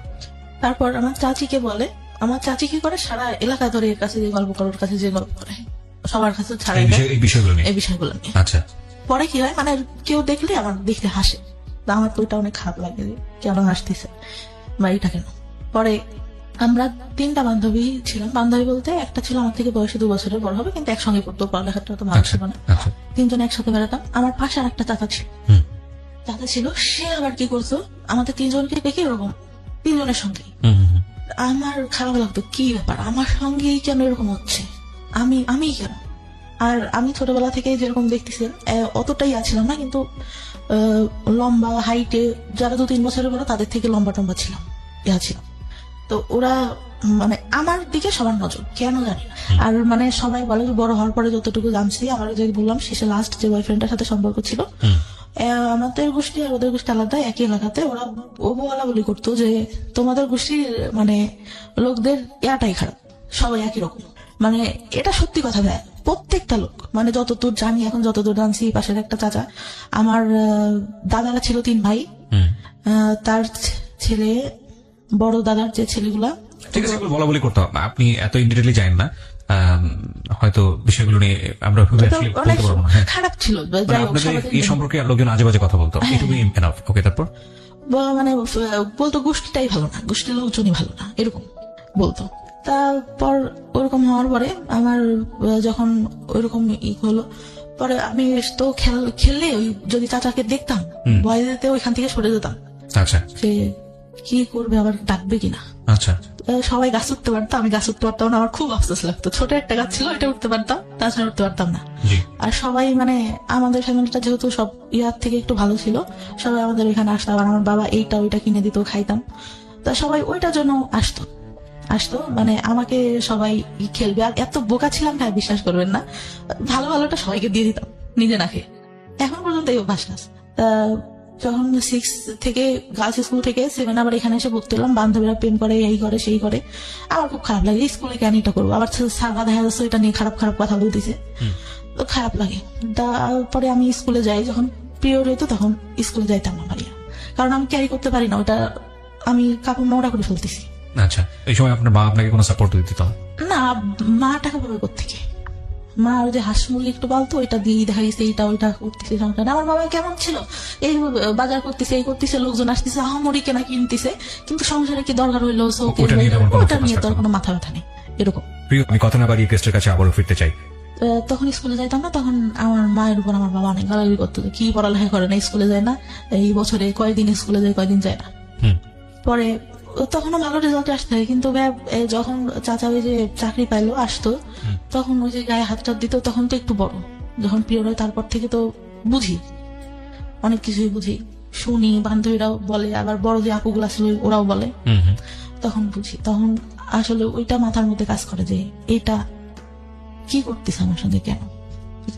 তারপর আমার চাচিকে বলে, আমার চাচি কি করে, সারা এলাকা ধরে এর কাছে যে গল্প করে, ওর কাছে যে গল্প করে, সবার কাছে ছাড়াই দেয় এই বিষয়গুলো নিয়ে। এই বিষয়গুলো নিয়ে। আচ্ছা, পরে কি হয়, মানে কেউ দেখলে আমার দেখলে হাসে, তা আমার তো ওইটা অনেক খারাপ লাগে যে কেন হাসতেছে বা এটা কেন। পরে আমরা 3টা বান্ধবী ছিলাম। বান্ধবী বলতে একটা ছিল আমার থেকে বয়সে 2 বছরের বড় হবে, কিন্তু একসঙ্গে পড়তো, পড়ালেখাটা তো ভালো ছিল না। আচ্ছা, 3জন একসাথে বেড়াতাম। আমার পাশে আর একটা চাচা ছিল। হুম, চাচা ছিল, সে আবার কি করতো, আমাদের 3জনকে দেখে এরকম 3জনের সঙ্গে। হুম, হুম, হুম। আমার খারাপ লাগতো, কি ব্যাপার, আমার সঙ্গেই কেন এরকম হচ্ছে, আমি কেন। আর আমি ছোটবেলা থেকে যেরকম দেখতেছি অতটাই আছিলাম না, কিন্তু লম্বা হাইটে যারা 2-3 বছরের বড় তাদের থেকে লম্বা টম্বা ছিলাম, ছিলাম। তো ওরা মানে আমার দিকে সবার নজর, কেন জানি না। আর মানে সবাই বলে যে বড় হওয়ার পরে যতটুকু জানছি, আমার যে বললাম শেষে লাস্ট যে বয়ফ্রেন্ডের সাথে সম্পর্ক ছিল, আমাদের গোষ্ঠী আর ওদের গোষ্ঠী আলাদা, একই এলাকাতে। ওরা বলা বলি করতো যে তোমাদের গোষ্ঠীর মানে লোকদের ইয়াটাই খারাপ, সবাই একই রকম। মানে এটা সত্যি কথা দেয় প্রত্যেকটা লোক, মানে যতদূর জানি, এখন যতদূর জানছি। পাশের একটা চাচা, আমার দাদারা ছিল 3 ভাই, তার ছেলে, বড় দাদার যে ছেলেগুলা, ঠিক আছে, বলা বলি করতে হবে, আপনি এত ইনডিটেইলি জানেন না, হয়তো বিষয়গুলো নিয়ে আমরা অনেক বলতে পারবো না। হ্যাঁ, খারাপ ছিল। মানে যাই হোক, আপনাদের সবাই এই সম্পর্কে লোকজন আজে বাজে কথা বলতো, এটুকুই এনাফ। ওকে, তারপর মানে বলতো গোষ্ঠীটাই ভালো না, গোষ্ঠীর লোকজনই ভালো না, এরকম বলতো। তারপর ওরকম হওয়ার পরে আমার যখন ওইরকম হলো, পরে আমি তো খেললে ওই যদি চাচাকে দেখতাম, ভয় দিতে ওইখান থেকে সরে যেতাম। আচ্ছা, যে কি করবে, আবার ডাকবে কিনা। আচ্ছা, সবাই গাছ উঠতে পারতো, আমি গাছ উঠতে পারতাম না, আমার খুব আফসোস লাগতো। ছোট একটা গাছ ছিল, এটা উঠতে পারতাম, তাছাড়া উঠতে পারতাম না। জি, আর সবাই মানে আমাদের ফ্যামিলিটা যেহেতু সব ইয়ার থেকে একটু ভালো ছিল, সবাই আমাদের এখানে আসতো। আর আমার বাবা এইটা ওইটা কিনে দিত, খাইতাম। তা সবাই ওইটার জন্য আসতো। মানে আমাকে সবাই খেলবে। আর এত বোকা ছিলাম, হ্যাঁ বিশ্বাস করবেন না, ভালো ভালোটা সবাইকে দিয়ে দিতাম, নিজে না খেয়ে। এখন পর্যন্ত এই অভ্যাস আছে। তা যখন 6 থেকে গার্লস স্কুল থেকে 7 আবার এখানে এসে ভর্তি হলাম, বান্ধবীরা প্রেম করে, এই করে সেই করে, আমার খুব খারাপ লাগে। স্কুলে কেন এটা করবো, আবার সারা দেখা যাচ্ছে এটা নিয়ে খারাপ খারাপ কথা বলতেছে, তো খারাপ লাগে। তারপরে আমি স্কুলে যাই, যখন পিরিয়ড হইতো তখন স্কুলে যাইতাম না বাড়িয়া, কারণ আমি ক্যারি করতে পারি না, ওটা আমি কাপড় নোংরা করে ফেলতেছি। আচ্ছা, এই সময় আপনার মা আপনাকে কোনো সাপোর্ট দিত না? মা টাকা পাবে কোত্থেকে? মা ওই যে হাঁস মুরগি একটু বলতো, ওইটা দিয়ে দেখা গেছে, এইটা ওইটা করতেছে সংসারে। আমার বাবা কেমন ছিল, এই বাজার করতেছে, এই করতেছে, লোকজন আসতেছে, আহামরি কেনা কিনতেছে, কিন্তু সংসারে কি দরকার হইলো, ওটা নিয়ে তোর কোনো মাথা ব্যথা নেই, এরকম। আমি কথা না বাড়িয়ে গেস্টের কাছে আবারও ফিরতে চাই। তখন স্কুলে যাইতাম না, তখন আমার মায়ের উপর আমার বাবা অনেক গালাগালি করতো, কি পড়ালেখা করে না, স্কুলে যায় না, এই বছরে কয়েকদিন স্কুলে যায়, কয়েকদিন যায় না। পরে তখনও ভালো রেজাল্ট আসতে হয়, কিন্তু যখন চাচা ওই যে চাকরি পাইলো আসতো, তখন ওই যে গায়ে হাত টাত দিত, তখন তো একটু বড়, যখন পিরিয়ড হয় তারপর থেকে তো বুঝি, অনেক কিছুই বুঝি, শুনি, বান্ধবীরাও বলে, আবার বড় যে আপুগুলা ছিল ওরাও বলে। তখন বুঝি, তখন আসলে ওইটা মাথার মধ্যে কাজ করে যে এটা কি করতেছে আমার সঙ্গে, কেন।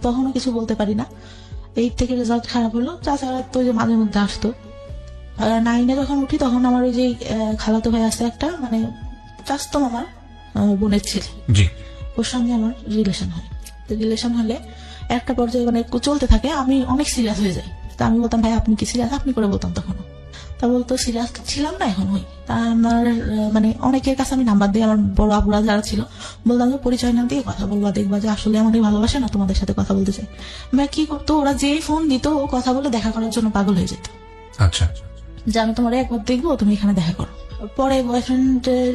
তখনও কিছু বলতে পারি না। 8 থেকে রেজাল্ট খারাপ হলো, তাছাড়া তো যে মাঝে মধ্যে আসতো। 9-এ যখন উঠি তখন আমার ওই যে খালাতো ভাই আছে একটা, মানে চাচতো মামার বোনের ছেলে, জি। ওর সঙ্গে আমার রিলেশন হয়। রিলেশন হলে একটা পর্যায়ে মানে চলতে থাকে, আমি অনেক সিরিয়াস হয়ে যাই। তা আমি বলতাম ভাই আপনি কি সিরিয়াস, আপনি করে বলতাম তখন। তা বলতো সিরিয়াস ছিলাম না, এখন হই। তা আমার মানে অনেকের কাছে আমি নাম্বার দিই, আমার বড় আপুরা যারা ছিল বলতাম যে পরিচয় না দিয়ে কথা বলবা, দেখবা যে আসলে আমাদের ভালোবাসে না, তোমাদের সাথে কথা বলতে চাই। ভাই কি করতো, ওরা যেই ফোন দিত ও কথা বলে দেখা করার জন্য পাগল হয়ে যেত, আচ্ছা। যে আমি তোমার একবার দেখবো, তুমি এখানে দেখা করো। পরে বয়ফ্রেন্ডের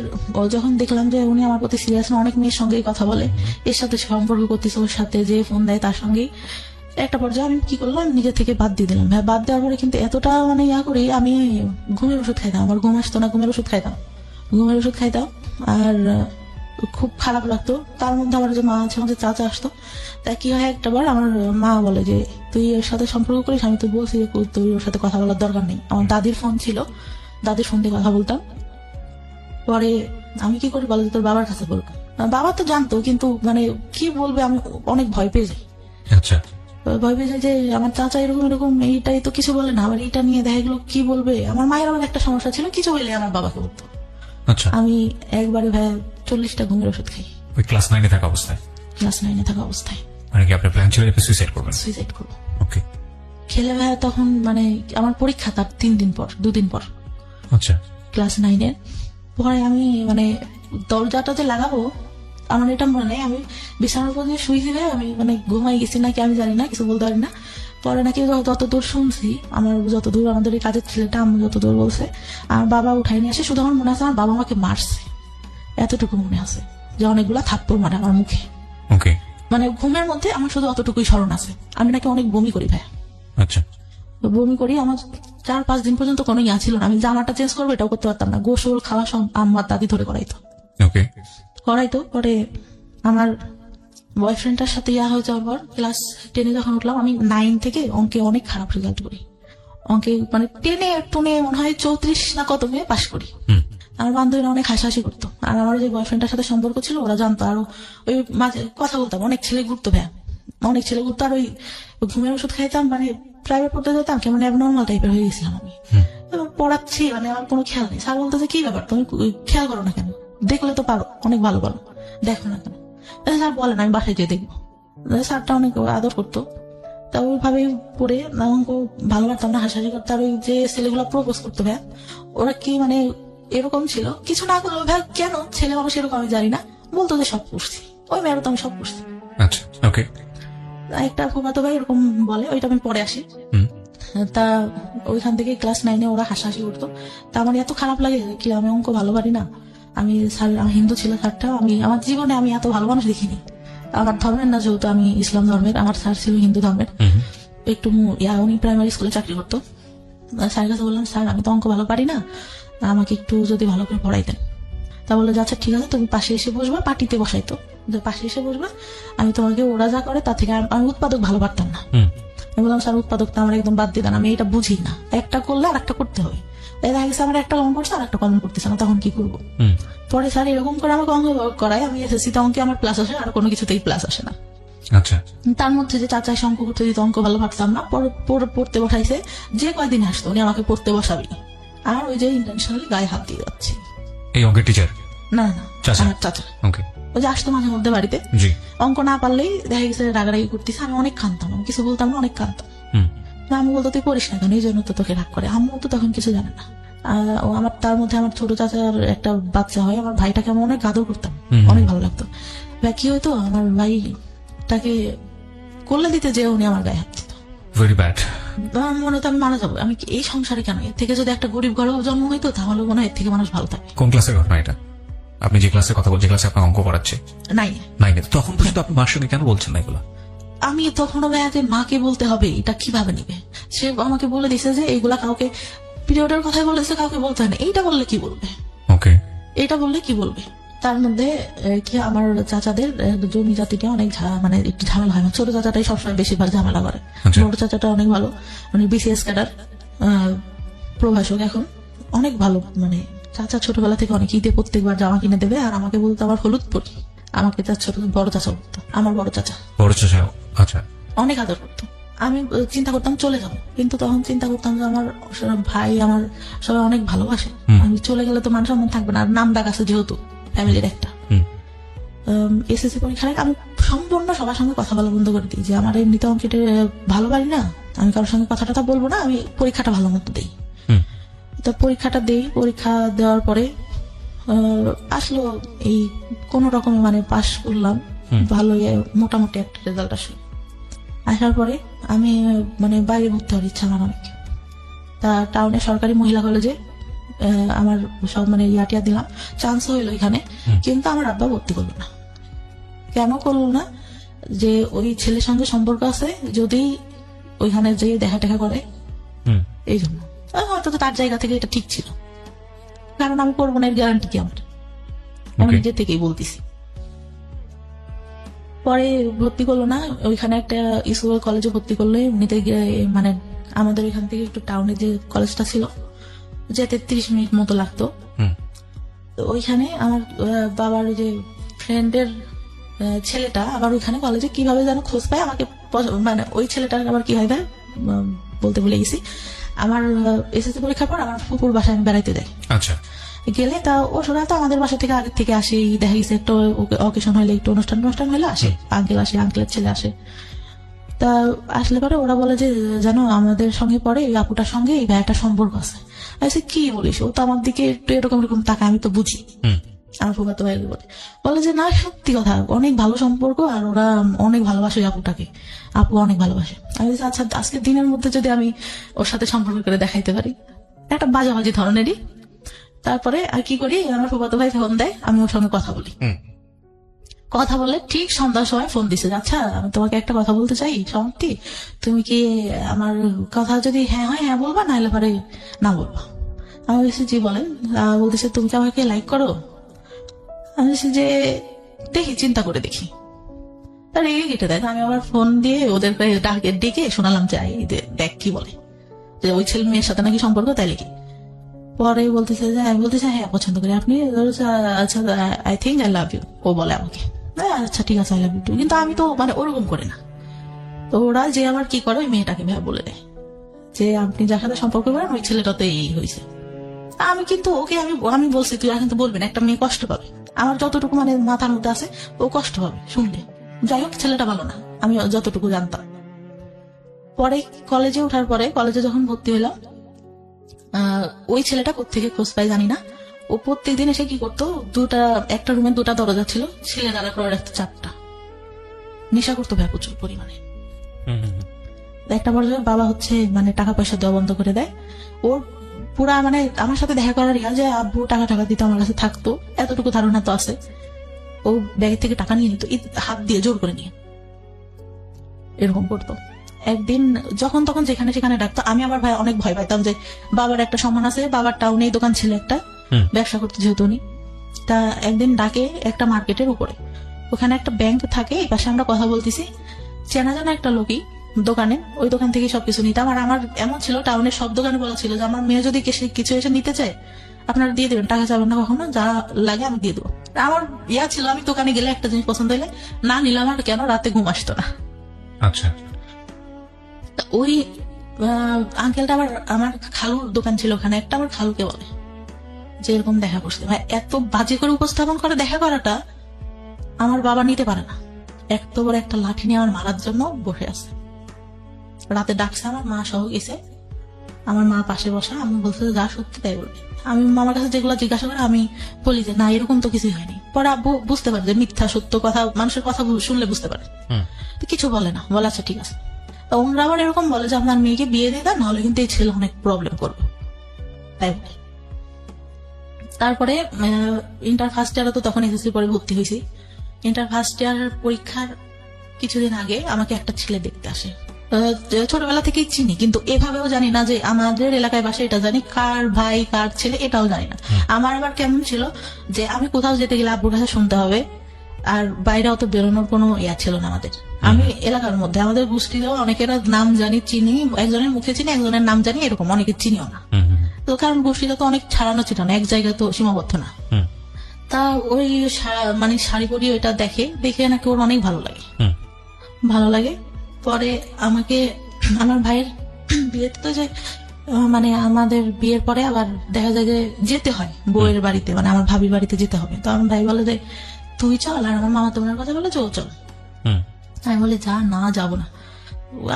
যখন দেখলাম যে উনি আমার প্রতি সিরিয়াস না, অনেক মেয়ের সঙ্গেই কথা বলে, এর সাথে সম্পর্ক করতেছে, ওর সাথে যে ফোন দেয় তার সঙ্গেই, একটা পর্যায়ে আমি কি করলাম, নিজে থেকে বাদ দিয়ে দিলাম। ভাই বাদ দেওয়ার পরে কিন্তু এতটা মানে করি, আমি ঘুমের ওষুধ খাইতাম, আমার ঘুম আসতো না, ঘুমের ওষুধ খাইতাম। আর খুব খারাপ লাগতো। তার মধ্যে আমার যে মা আছে, আমাদের চাচা আসতো। তা কি হয়, একটা বার আমার মা বলে যে তুই ওর সাথে সম্পর্ক করিস, আমি তো বলছি যে তুই ওর সাথে কথা বলার দরকার নেই। আমার দাদির ফোন ছিল, দাদির ফোন দিয়ে কথা বলতাম। পরে আমি কি করি বলো, যে তোর বাবার কাছে বলবো। বাবা তো জানতো, কিন্তু মানে কি বলবে, আমি অনেক ভয় পেয়ে যাই। আচ্ছা। ভয় পেয়ে যায় যে আমার চাচা এরকম এরকম, এইটাই তো কিছু বলে না, আবার এইটা নিয়ে দেখা গেলো কি বলবে। আমার মায়ের আবার একটা সমস্যা ছিল, কিছু হইলে আমার বাবাকে বলতো। আচ্ছা। আমি একবারে ভাই 40টা ঘুমের ওষুধ খাই ওই ক্লাস 9-এ থাকা অবস্থায়? ক্লাস 9-এ থাকা অবস্থায়। মানে কি আপনার প্ল্যান ছিল সুইসাইড করবেন? সুইসাইড করবো। ওকে। খেলে ভাই তখন মানে আমার পরীক্ষা তার 3 দিন পর, 2 দিন পর, আচ্ছা। ক্লাস 9-এর। পরে আমি মানে দরজাটা যে লাগাবো, আমার এটা মনে নেই, আমি বিছানার উপর দিয়ে শুয়ে দিলে আমি মানে ঘুমাই গেছি নাকি আমি জানি না, কিছু বলতে পারি না। পরে নাকি যতদূর শুনছি, আমার যতদূর, আমাদের এই কাজের ছেলেটা আমি যতদূর বলছে, আমার বাবা উঠাই নিয়ে আসে। শুধু আমার মনে আছে আমার বাবা আমাকে মারছে, এতটুকু মনে আছে, যে অনেকগুলা থাপ্পড় মারে আমার মুখে। ওকে। মানে ঘুমের মধ্যে আমার শুধু অতটুকুই স্মরণ আছে। আমি নাকি অনেক বমি করি ভাই, আচ্ছা। বমি করি। আমার 4-5 দিন পর্যন্ত কোনো ইয়া ছিল না, আমি জামাটা চেঞ্জ করবো এটাও করতে পারতাম না। গোসল খাওয়া সব আমার দাদি ধরে করাইতো। পরে আমার বয়ফ্রেন্ডটার সাথে ইয়া হয়ে যাওয়ার পর ক্লাস 10-এ যখন উঠলাম, আমি 9 থেকে অঙ্কে অনেক খারাপ রেজাল্ট করি। অঙ্কে মানে 10-এ মনে হয় 34 না কত মেয়ে পাশ করি। আমার বান্ধবীরা অনেক হাসাহাসি করতো। আর আমার যে বয়ফ্রেন্ডের সাথে সম্পর্ক ছিল ওরা জানতো, আর ওই মাঝে কথা বলতাম, অনেক ছেলে ঘুরতো ভাইয়া, অনেক ছেলে ঘুরতো। আর ওই ঘুমের ওষুধ খাইতাম, মানে প্রাইভেট পড়তে যেতাম, কেমন অ্যাবনর্মাল টাইপের হয়ে গেছিলাম আমি। পড়াচ্ছি মানে আমার কোনো খেয়াল নেই। স্যার বলতো যে কি ব্যাপার, তুমি খেয়াল করো না কেন, দেখলে তো পারো, অনেক ভালো দেখো না কেন। স্যার বলেন, আমি বাসায় যেয়ে দেখবো। স্যারটা অনেক আদর করতো। তা ওইভাবেই পড়ে অঙ্ক ভালো পারতাম না, হাসাহাসি করতো। আর ওই যে ছেলেগুলো প্রপোজ করতো ভাইয়া, ওরা কি মানে এরকম ছিল, কিছু না করলো ভাই, কেন ছেলে মানুষ এরকম আমি জানি না, বলতো যে সব করছি, ওই মেয়েরা তো আমি সব করছি। আচ্ছা। ওকে। একটা ফুফাতো ভাই এরকম বলে, ওইটা আমি পরে আসি। তা ওইখান থেকে ক্লাস 9-এ ওরা হাসাহাসি করতো। তা আমার এত খারাপ লাগে কি আমি অঙ্ক ভালো পারি না। আমি স্যার, আমি হিন্দু ছিল স্যারটা, আমি আমার জীবনে আমি এত ভালো মানুষ দেখিনি। আমার ধর্মের না, যেহেতু আমি ইসলাম ধর্মের, আমার স্যার ছিল হিন্দু ধর্মের। একটু উনি প্রাইমারি স্কুলে চাকরি করতো। স্যারের কাছে বললাম, স্যার আমি তো অঙ্ক ভালো পারি না, আমাকে একটু যদি ভালো করে পড়াইতেন। তা বললো যে আচ্ছা ঠিক আছে, তুমি পাশে এসে বসবা, পার্টিতে বসাইতো, যে পাশে এসে বসবা, আমি তোমাকে ওরা যা করে তার থেকে আমি উৎপাদক ভালো পারতাম না। আমি বললাম স্যার উৎপাদকটা আমার একদম বাদ দিয়ে দেন, আমি এটা বুঝি না, একটা করলে আর একটা করতে হবে। তাই দেখা গেছে আমার একটা কমন করছে আর একটা কমন করতেছে না, তখন কি করবো। পরে স্যার এরকম করে আমাকে অঙ্ক করায়, আমি এসএসসি তে অঙ্কে আমার প্লাস আসে, আর কোনো কিছুতেই প্লাস আসে না। আচ্ছা। তার মধ্যে যে চাচাই অঙ্ক করতে দিত, অঙ্ক ভালো পারতাম না, পড়তে বসাইছে, যে কয়দিন আসতো উনি আমাকে পড়তে বসাবি, আর ওই যে ইন্টারন্যাশনালি গায়ে হাত দিয়ে যাচ্ছে। এই অঙ্কের টিচার? না না, আমার চাচা। ওকে। ওই যে আসতো মাঝে মধ্যে বাড়িতে, জি। অঙ্ক না পারলেই দেখা গেছে রাগারাগি করতেছে, আমি অনেক কাঁদতাম, আমি কিছু বলতাম না, অনেক কাঁদতাম। আমি বলতো তুই পড়িস না কেন, এই জন্য তো তোকে রাগ করে। আম্মু তো তখন কিছু জানে না। আমার তার মধ্যে আমার ছোট চাচার একটা বাচ্চা হয়, আমার ভাইটাকে আমি অনেক আদর করতাম, অনেক ভালো লাগতো। কি হইতো, আমার ভাইটাকে কোলে দিতে যে উনি আমার গায়ে হাত দিত। Very bad. আমার মনে হতো আমি মারা যাবো, আমি এই সংসারে কেন, এর থেকে যদি একটা গরিব ঘরেও জন্ম হইতো তাহলে মনে হয় এর থেকে মানুষ ভালো থাকে। কোন ক্লাসের ঘটনা এটা? আপনি যে ক্লাসে কথা বলছেন, যে ক্লাসে আপনার অঙ্ক পড়াচ্ছে? নাই। তখন পর্যন্ত আপনি মার সঙ্গে কেন বলছেন না এগুলো? আমি তখনও ভাইয়াতে মাকে বলতে হবে, এটা কিভাবে নিবে। সে আমাকে বলে দিছে যে এইগুলা কাউকে, পিরিয়ডের কথাই বলেছে, কাউকে বলতে হয় না, এইটা বললে কি বলবে। ওকে। এটা বললে কি বলবে। তার মধ্যে কি আমার চাচাদের জমি জাতিটা অনেক মানে একটু ঝামেলা হয় না, ছোট চাচাটাই সবসময় বেশিরভাগ ঝামেলা করে। বড় চাচাটা অনেক ভালো, মানে বিসিএস ক্যাডার, প্রভাষক, এখন অনেক ভালো, মানে চাচা ছোটবেলা থেকে অনেক ঈদে প্রত্যেকবার জামা কিনে দেবে, আর আমাকে বলতো আমার হলুদ পরি। আমাকে তার ছোট বড় চাচা বলতো, আমার বড় চাচা বড় চাচা। আচ্ছা। অনেক আদর করতো। আমি চিন্তা করতাম চলে যাবো, কিন্তু তখন চিন্তা করতাম যে আমার ভাই, আমার সবাই অনেক ভালোবাসে, আমি চলে গেলে তো মান সম্মান থাকবে না, আর নাম ডাক আছে যেহেতু ফ্যামিলির একটা। এসএসসি পরীক্ষার আগে আমি সম্পূর্ণ সবার সঙ্গে কথা বলা বন্ধ করে দিই, যে আমার এমনিতে অঙ্কেটে ভালো পারি না, আমি কারোর সঙ্গে কথাটা বলবো না, আমি পরীক্ষাটা ভালো মতো দিই। তো পরীক্ষাটা দিই, পরীক্ষা দেওয়ার পরে আসলো এই কোন রকমে মানে পাশ করলাম, ভালো মোটামুটি একটা রেজাল্ট আসলো। আসার পরে আমি মানে বাইরে ভর্তি হওয়ার ইচ্ছা আমার অনেক। তা টাউনে সরকারি মহিলা কলেজে আমার সব মানে ইয়াটিয়া দিলাম, চান্স হইলো এখানে, কিন্তু আমার আব্বা ভর্তি করলো না। কেন করলো না? যে ওই ছেলের সঙ্গে সম্পর্ক আছে, যদি ওইখানে যে দেখা টেকা করে, এই জন্য। হয়তো তার জায়গা থেকে এটা ঠিক ছিল, কারণ আমি করবো না এর গ্যারান্টি কি আমার, আমি নিজের থেকেই বলতেছি। পরে ভর্তি করলো না, ওইখানে একটা স্কুল কলেজে ভর্তি করলে এমনিতে মানে আমাদের এখান থেকে একটু টাউনে যে কলেজটা ছিল, যেতে 30 মিনিট মতো লাগতো। তো ওইখানে আমার বাবার যে ফ্রেন্ডের ছেলেটা আবার ওইখানে কলেজে কিভাবে যেন খোঁজ পায় আমাকে, মানে ওই ছেলেটার আবার কি হয় দেয় বলতে ভুলে গেছি। আমার এসএসসি পরীক্ষার পর আমার ফুপুর বাসায় আমি বেড়াইতে যাই। আচ্ছা। গেলে তা ও সোনা তো আমাদের বাসা থেকে আগের থেকে আসে, দেখা গেছে একটু অকেশন হলে একটু অনুষ্ঠান হলে আসে, আঙ্কেল আসে, আঙ্কেলের ছেলে আসে। তা আসলে পরে ওরা বলে যে জানো আমাদের সঙ্গে পরে এই আপুটার সঙ্গে এই ভাইয়াটার সম্পর্ক আছে। আমি কি বলিস, ও তো আমার দিকে একটু এরকম এরকম তাকে, আমি তো বুঝি। আমার ফুফাতো ভাই বলে যে না সত্যি কথা, অনেক ভালো সম্পর্ক, আর ওরা অনেক ভালোবাসে আপুটাকে, আপু অনেক ভালোবাসে। আমি বলছি আচ্ছা আজকের দিনের মধ্যে যদি আমি ওর সাথে সম্পর্ক করে দেখাইতে পারি, একটা বাজাবাজি ধরনেরই। তারপরে আর কি করি, আমার ফুফাতো ভাই ফোন দেয়, আমি ওর সঙ্গে কথা বলি। কথা বলে ঠিক সন্ধ্যার সময় ফোন দিছে, আচ্ছা আমি তোমাকে একটা কথা বলতে চাই সমাপ্তি, তুমি কি আমার কথা যদি হ্যাঁ হয় হ্যাঁ বলবা, নাহলে পরে না বলবা। আমি বলছি জি বলেন। বলতেছে তুমি কি আমাকে লাইক করো? আমি বলছি যে দেখি, চিন্তা করে দেখি। তার রেগে কেটে দেয়। আমি আবার ফোন দিয়ে ওদের ডেকে শোনালাম যে দেখ কি বলে, যে ওই ছেলে মেয়ের সাথে নাকি সম্পর্ক, তাই লিখি। পরে বলতেছে যে আমি বলতেছি হ্যাঁ পছন্দ করি আপনি, আচ্ছা I think I love you. ও বলে আমাকে আচ্ছা ঠিক আছে আই লাভ ইউ টু, কিন্তু আমি তো মানে ওরকম করে না। তো ওরা যে আবার কি করে, ওই মেয়েটাকে বলে দেয় যে আপনি যার সাথে সম্পর্ক করেন ওই ছেলেটা তো এই হয়েছে। আমি কিন্তু ওকে আমি বলছি তুই কিন্তু বলবেন, একটা মেয়ে কষ্ট পাবে, আমার যতটুকু মানে মাথার মধ্যে আছে ও কষ্ট পাবে শুনলে। যাই হোক ছেলেটা ভালো না, আমি যতটুকু জানতাম। পরে কলেজে ওঠার পরে, কলেজে যখন ভর্তি হলাম, ওই ছেলেটা কোত্থেকে খোঁজ পাই জানি না, ও প্রত্যেকদিন এসে কি করতো, একটা রুমে 2টা দরজা ছিল, ছেলে দ্বারা করে রাখতো 4টা। নেশা করতো ভাই প্রচুর পরিমাণে। একটা পর্যায়ে বাবা মানে টাকা পয়সা দেওয়া বন্ধ করে দেয়। ওর পুরা মানে আমার সাথে দেখা করার ইয়া যে আব্বু টাকা দিতে আমার কাছে থাকতো, এতটুকু ধারণা তো আছে। ও ব্যাগের থেকে টাকা নিয়ে নিত, হাত দিয়ে জোর করে নিয়ে এরকম করতো। একদিন যখন তখন যেখানে সেখানে ডাকতো, আমি আবার ভাই অনেক ভয় পাইতাম যে বাবার একটা সম্মান আছে, বাবার টাউনে দোকান ছিল একটা, ব্যবসা করতে যেহেতু উনি। তা একদিন ডাকে একটা মার্কেটের উপরে, ওখানে একটা ব্যাংক থাকে, এই পাশে আমরা কথা বলতেছি, চেনা জানা একটা লোকই দোকানে, ওই দোকান থেকে সবকিছু নিতাম। আর আমার এমন ছিল, টাউনের সব দোকানে বলা ছিল যে আমার মেয়ে যদি কিছু এসে নিতে চায় আপনারা দিয়ে দেবেন, টাকা চাবেন না কখনো, যা লাগে আমি দিয়ে দেবো। আমার ইয়া ছিল, আমি দোকানে গেলে একটা জিনিস পছন্দ হলে না নিলাম, আর কেন রাতে ঘুম আসতো না। আচ্ছা। ওই আঙ্কেলটা আমার খালুর দোকান ছিল ওখানে একটা, আমার খালুকে বলে যে এরকম দেখা করছে। ভাই এত বাজে করে উপস্থাপন করে দেখা করাটা আমার বাবা নিতে পারে না। এত বড় একটা লাঠি নিয়ে আমার মারার জন্য বসে আছে। রাতে ডাকছে, আমার মা সহ গেছে, আমার মা পাশে বসা। আমি বলছি যা সত্যি তাই বলবে। আমি মামার কাছে যেগুলো জিজ্ঞাসা করে আমি বলি যে না এরকম তো কিছুই হয়নি। পরে আব্বু বুঝতে পারে যে মিথ্যা সত্য কথা, মানুষের কথা শুনলে বুঝতে পারে, তো কিছু বলে না, বলে আচ্ছা ঠিক আছে। ওনারা আবার এরকম বলে যে আপনার মেয়েকে বিয়ে দিয়ে দেন, নাহলে কিন্তু এই ছেলে অনেক প্রবলেম করবে, তাই বলে। তারপরে ইন্টার ফার্স্ট ইয়ারে তো তখন এসএসসি পরে ভর্তি হয়েছি। ইন্টার ফার্স্ট ইয়ার পরীক্ষার কিছুদিন আগে আমাকে একটা ছেলে দেখতে আসে। ছোটবেলা থেকেই চিনি, কিন্তু এভাবেও জানি না যে আমাদের এলাকায় বাসা, এটা জানি কার ভাই কার ছেলে এটাও জানি না। আমার আবার কেমন ছিল যে আমি কোথাও যেতে গেলে আব্বুর কাছে শুনতে হবে, আর বাইরে অত বেরোনোর কোনো ইয়া ছিল না আমাদের। আমি এলাকার মধ্যে আমাদের গোষ্ঠীরও অনেকের নাম জানি, চিনি, একজনের মুখে চিনি, একজনের নাম জানি, এরকম অনেকে চিনিও না। তো তো কারণ গোষ্ঠীটা তো অনেক ছাড়ানো ছিটানো, এক জায়গায় তো সীমাবদ্ধ না। হুম তা ওই মানে শাড়ি পরি ওইটা দেখে নাকি ওর অনেক ভালো লাগে। হুম ভালো লাগে পরে আমাকে আমার ভাইয়ের বিয়েতে তো যে মানে আমাদের বিয়ের পরে আবার দেখা যায় যে যেতে হয় বউয়ের বাড়িতে, মানে আমার ভাবির বাড়িতে যেতে হবে। তো আমার ভাই বলে যে তুই চল, আর আমার মামা তোমার কথা বলে যে ও চল। হুম আমি বলি যা না, যাবো না,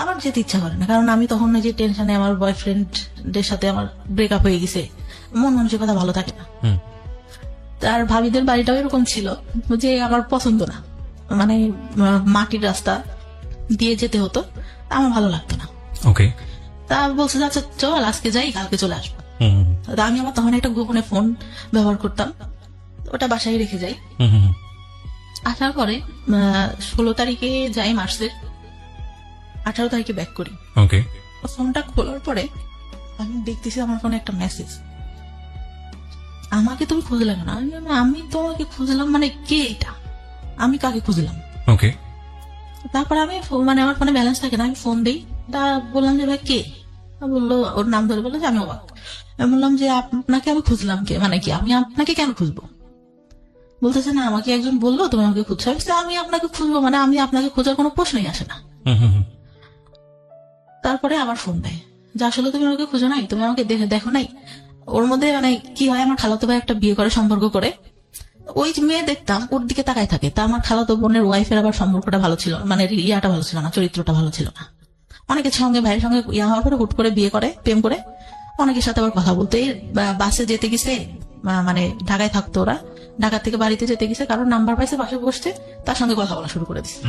আমার যেতে ইচ্ছা করে না। কারণ আমি তখন ওই যে টেনশনে, আমার বয়ফ্রেন্ডের সাথে আমার ব্রেকআপ হয়ে গেছে, মন মানসিকতা ভালো থাকে না। হুম তার ভাবিদের বাড়িটাও এরকম ছিল যে আমার পছন্দ না, মানে মাটির রাস্তা দিয়ে যেতে হতো, আমার ভালো লাগতো না। ওকে। তা বলছে যে আচ্ছা চল আজকে যাই, কালকে চলে আসবো। হুম তা আমি আমার তখন একটা গোপনে ফোন ব্যবহার করতাম, ওটা বাসায় রেখে যাই। হুম হুম আসার পরে 16 তারিখে যাই মার্চের, 18 তারিখে ব্যাক করি। ওকে। ফোনটা খোলার পরে আমি দেখতেছি আমার ফোনে একটা মেসেজ, আমাকে তুমি খুঁজলে কেন? আমি তোমাকে খুঁজলাম মানে কে এটা, আমি কাকে খুঁজলাম? ওকে। তারপরে আমি মানে আমার ফোনে ব্যালেন্স থাকে না, আমি ফোন দিই। তা বললাম যে ভাই কে, বললো ওর নাম ধরে বললো যে আমি অবাক। আমি বললাম যে আপনাকে আমি খুঁজলাম কে, মানে কি আমি আপনাকে কেন খুঁজবো? বলতেছে না আমাকে একজন বললো তুমি আমাকে খুঁজছো। আমি বলছি, আমি আপনাকে খুঁজবো মানে আমি আপনাকে খোঁজার কোনো প্রশ্নই আসে না। হুম হুম হুম তারপরে আবার ফোন দেয় যে আসলে তুমি আমাকে খুঁজো নাই, তুমি আমাকে দেখো নাই। ওর মধ্যে মানে কি হয়, আমার খালাতো ভাই একটা বিয়ে করে সম্পর্ক করে, ওই যে মেয়ে দেখতাম ওর দিকে তাকায় থাকে। তা আমার খালাতো বোনের ওয়াইফের আবার সম্পর্কটা ভালো ছিল, মানে ইয়াটা ভালো ছিল না, চরিত্রটা ভালো ছিল না। অনেকের সঙ্গে ভাইয়ের সঙ্গে ইয়া হওয়ার পরে হুট করে বিয়ে করে, প্রেম করে অনেকের সাথে আবার কথা বলতে, বাসে যেতে গেছে, মানে ঢাকায় থাকতো ওরা, ঢাকা থেকে বাড়িতে যেতে গেছে, কারণ নাম্বার পাইছে, বাসে বসছে, তার সঙ্গে কথা বলা শুরু করে দিচ্ছে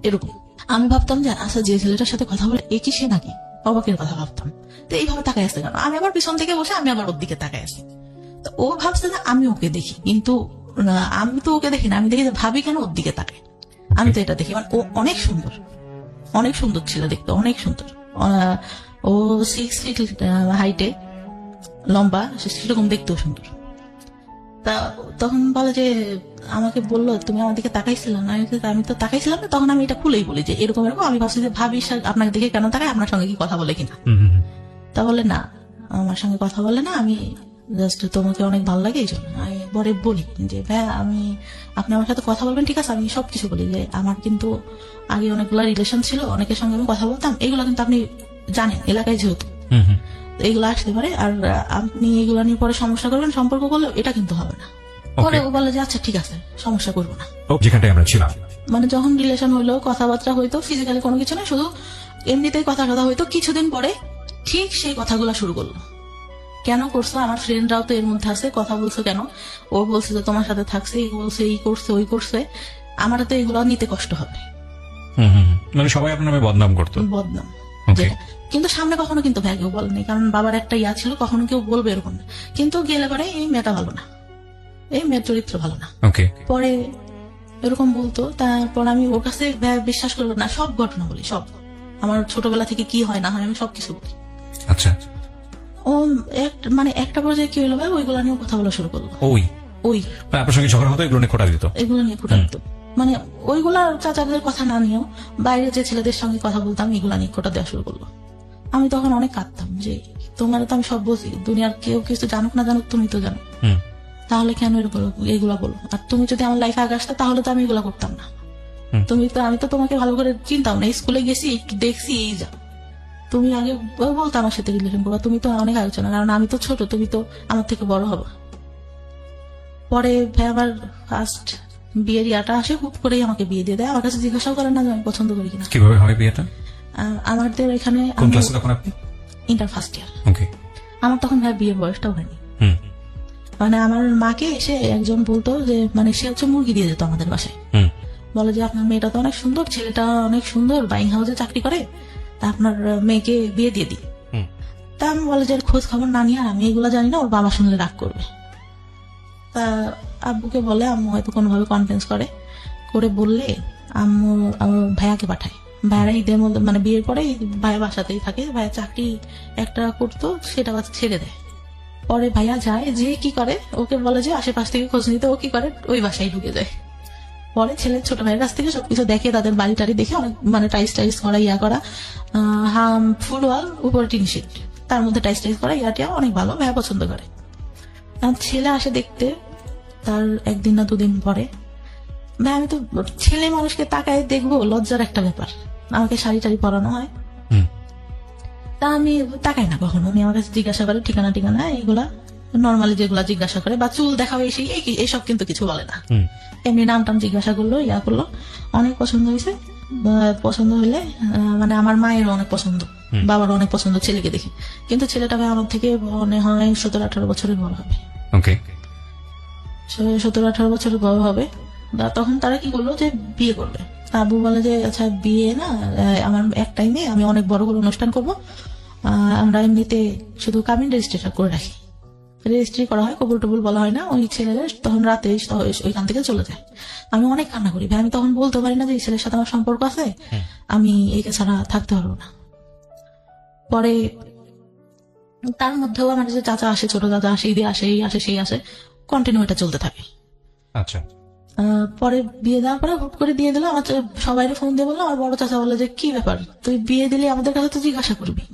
এরকম। আমি ভাবতাম যে আচ্ছা যে ছেলেটার সাথে কথা বলে একই সে নাকি, অবাকের কথা ভাবতাম। তো এইভাবে তাকায় আসতে কেন, আমি আবার পিছন থেকে বসে আমি আবার ওর দিকে তাকায় আসি। তো ও ভাবছে যে আমি ওকে দেখি, কিন্তু আমি তো ওকে দেখি না, আমি দেখি যে ভাবি কেন ওর দিকে তাকায়। আমি তো এটা দেখি, মানে ও অনেক সুন্দর, অনেক সুন্দর ছিল দেখতে, অনেক সুন্দর। ও 6 ফিট হাইটে, লম্বা, সেরকম দেখতেও সুন্দর। তা তখন বলে যে আমাকে বললো তুমি আমার দিকে তাকাইছিল না। আমি তো তাকাইছিলাম না, তখন আমি এটা খুলেই বলি যে এরকম এরকম, আমি ভাবছি যে ভাবি আপনাকে দেখে কেন তাকায়, আপনার সঙ্গে কি কথা বলে কিনা। তা বলে না, আমার সঙ্গে কথা বলে না, আমি জাস্ট তোমাকে অনেক ভালো লাগে এই জন্য। আমি পরে বলি যে ভাইয়া আপনি আমার সাথে কথা বলবেন ঠিক আছে, আমি সবকিছু বলি যে আমার কিন্তু আগে অনেকগুলো রিলেশন ছিল, অনেকের সঙ্গে আমি কথা বলতাম, এগুলো কিন্তু আপনি জানেন এলাকায় যেহেতু এইগুলো আসতে পারে, আর আপনি এগুলো নিয়ে পরে সমস্যা করবেন, সম্পর্ক করলে এটা কিন্তু হবে না। পরে ও বলে যে আচ্ছা ঠিক আছে, সমস্যা করবো না। যেখানটায় আমরা ছিলাম, মানে যখন রিলেশন হইলো, কথাবার্তা হইতো, ফিজিক্যালি কোনো কিছু না, শুধু এমনিতেই কথা হইতো। কিছুদিন পরে ঠিক সেই কথাগুলো শুরু করলো, কেন করছো, আমার ফ্রেন্ডরাও তো এর মধ্যে আছে, কথা বলছো কেন, ও বলছে যে তোমার সাথে থাকছে, এই বলছে, এই করছে, ওই করছে, আমার তো এগুলো নিতে কষ্ট হবে। মানে সবাই আপনার নামে বদনাম করতো, বদনাম। Okay. যেটা কিন্তু সামনে কখনো কিন্তু ভাই কেউ বলেনি, কারণ বাবার একটা ইয়া ছিল, কখনো কেউ বলবে এরকম না। কিন্তু গেলে পরে এই মেয়েটা ভালো না, এই মেয়ের চরিত্র ভালো না, ওকে। পরে এরকম বলতো। তারপর আমি ওর কাছে বিশ্বাস করবো না, সব ঘটনা বলি, সব আমার ছোটবেলা থেকে কি হয় না হয় আমি সবকিছু বলি। আচ্ছা। ও মানে একটা পর্যায়ে কি হলো ভাই, ওইগুলো নিয়ে কথা বলা শুরু করলো। ওই মানে আপনার সঙ্গে ঝগড়া হতো, এগুলো নিয়ে খোটা দিত, এগুলো নিয়ে ফুটাতো, মানে ওইগুলা চাচাদের কথা না নিয়েও বাইরে যে ছেলেদের সঙ্গে কথা বলতাম এগুলা নিয়ে খোটা দেওয়া শুরু করলো। আমি তখন অনেক কাঁদতাম যে তোমার তো আমি সব বুঝি, দুনিয়ার কেউ কিছু জানুক না জানুক তুমি তো জানো, তাহলে কেন এগুলা বলো? আর তুমি যদি আমার লাইফে আগে আসতে তাহলে তো আমি এগুলা করতাম না। আমি তো তোমাকে ভালো করে চিনতাম না, স্কুলে গেছি একটু দেখছি, এই যা তুমি আগে বলতো আমার সাথে রিলেশন করবা, তুমি তো অনেক আলোচনা, কারণ আমি তো ছোট, তুমি তো আমার থেকে বড় হবে। পরে ভাই আমার ফার্স্ট বিয়ের ইয়াটা আসে, হুট করেই আমাকে বিয়ে দিয়ে দেয়, আমার কাছে জিজ্ঞাসাও করেন না যে আমি পছন্দ করি কিনা। কিভাবে হয় বিয়েটা? আমাদের এখানে কোন ক্লাসে তখন আপনি? Inter first year. ওকে। আমার তখন ভাই বিয়ের বয়সটাও হয়নি। মানে আমার মাকে এসে একজন বলতো যে, মানে সে হচ্ছে মুরগি দিয়ে যেত আমাদের বাসায়, বলে যে আপনার মেয়েটা তো অনেক সুন্দর, ছেলেটা অনেক সুন্দর, বাইং হাউসে চাকরি করে, তা আপনার মেয়েকে বিয়ে দিয়ে দিই। তা আমি বলে যে খোঁজ খবর না নিয়ে, আর আমি এগুলো জানি না, ওর বাবা শুনলে রাগ করবে। তা আব্বুকে বলে, আম্মু হয়তো কোনোভাবে কনফারেন্স করে বললে আম্মু আমার ভাইয়াকে পাঠায়। ভাইয়ারা ঈদের মধ্যে মানে বিয়ের পরে ভাইয়া বাসাতেই থাকে, ভাইয়া চাকরি একটা করতো, সেটা ছেড়ে দেয়। পরে ভাইয়া যায়, যে কি করে ওকে বলে যে আশেপাশ থেকে খোঁজ নিতে, ও কি করে ওই বাসায় ঢুকে যায়। পরে ছেলের ছোট ভাইয়ের কাছ থেকে সবকিছু দেখে, তাদের বাড়ি টাড়ি দেখে, অনেক মানে টাইস করা, ইয়া করা, ফুল ওয়াল, উপরে টিন শিট। তার মধ্যে টাইস টাইস করা ইয়াটিয়া অনেক ভালো, ভাইয়া পছন্দ করে। আর ছেলে আসে দেখতে তার একদিন না দুদিন পরে, ভাই আমি তো ছেলে মানুষকে তাকায় দেখবো লজ্জার একটা ব্যাপার, আমাকে শাড়ি টাড়ি পরানো হয়, তা আমি তাকাই না কখনো। উনি আমার কাছে জিজ্ঞাসা করে ঠিকানা টিকানা এইগুলা নর্মালি যেগুলা জিজ্ঞাসা করে, বা চুল দেখা হয়েছে এইসব কিন্তু কিছু বলে না। এমনি নাম টাম জিজ্ঞাসা করলো, ইয়া করলো, অনেক পছন্দ হয়েছে। পছন্দ হলে মানে আমার মায়েরও অনেক পছন্দ, বাবারও অনেক পছন্দ ছেলেকে দেখে। কিন্তু ছেলেটা ভাই আমার থেকে মনে হয় 17-18 বছরের বড় হবে। 17-18 বছরের বড় হবে। তখন তারা কি করলো যে বিয়ে করবে। আবু বলে যে আচ্ছা বিয়ে না, আমার এক টাইমে আমি অনেক বড় করে অনুষ্ঠান করবো, আমরা এমনিতে শুধু কামিন রেজিস্ট্রেশন করে রাখি, রেজিস্ট্রি করা হয়, কবুল টবুল বলা হয় না। ওই ছেলেরা তখন রাতে ওইখান থেকে চলে যায়। আমি অনেক কান্না করি, ভাই আমি তখন বলতে পারি না যে এই ছেলের সাথে আমার সম্পর্ক আছে, আমি একে ছাড়া থাকতে পারবো না। পরে তার মধ্যেও আমার যে চাচা আসে, ছোট চাচা আসে, ঈদে আসে, এই আসে সেই আসে, কন্টিনিউ এটা চলতে থাকে। আচ্ছা, পরে বিয়ে দেওয়ার পরে হুট করে দিয়ে দিল। আমার সবাই ফোন দিয়ে বললো, আমার বড় চাচা বলে যে কি ব্যাপার, তুই বিয়ে দিলি আমাদের কাছে তো জিজ্ঞাসা করবি।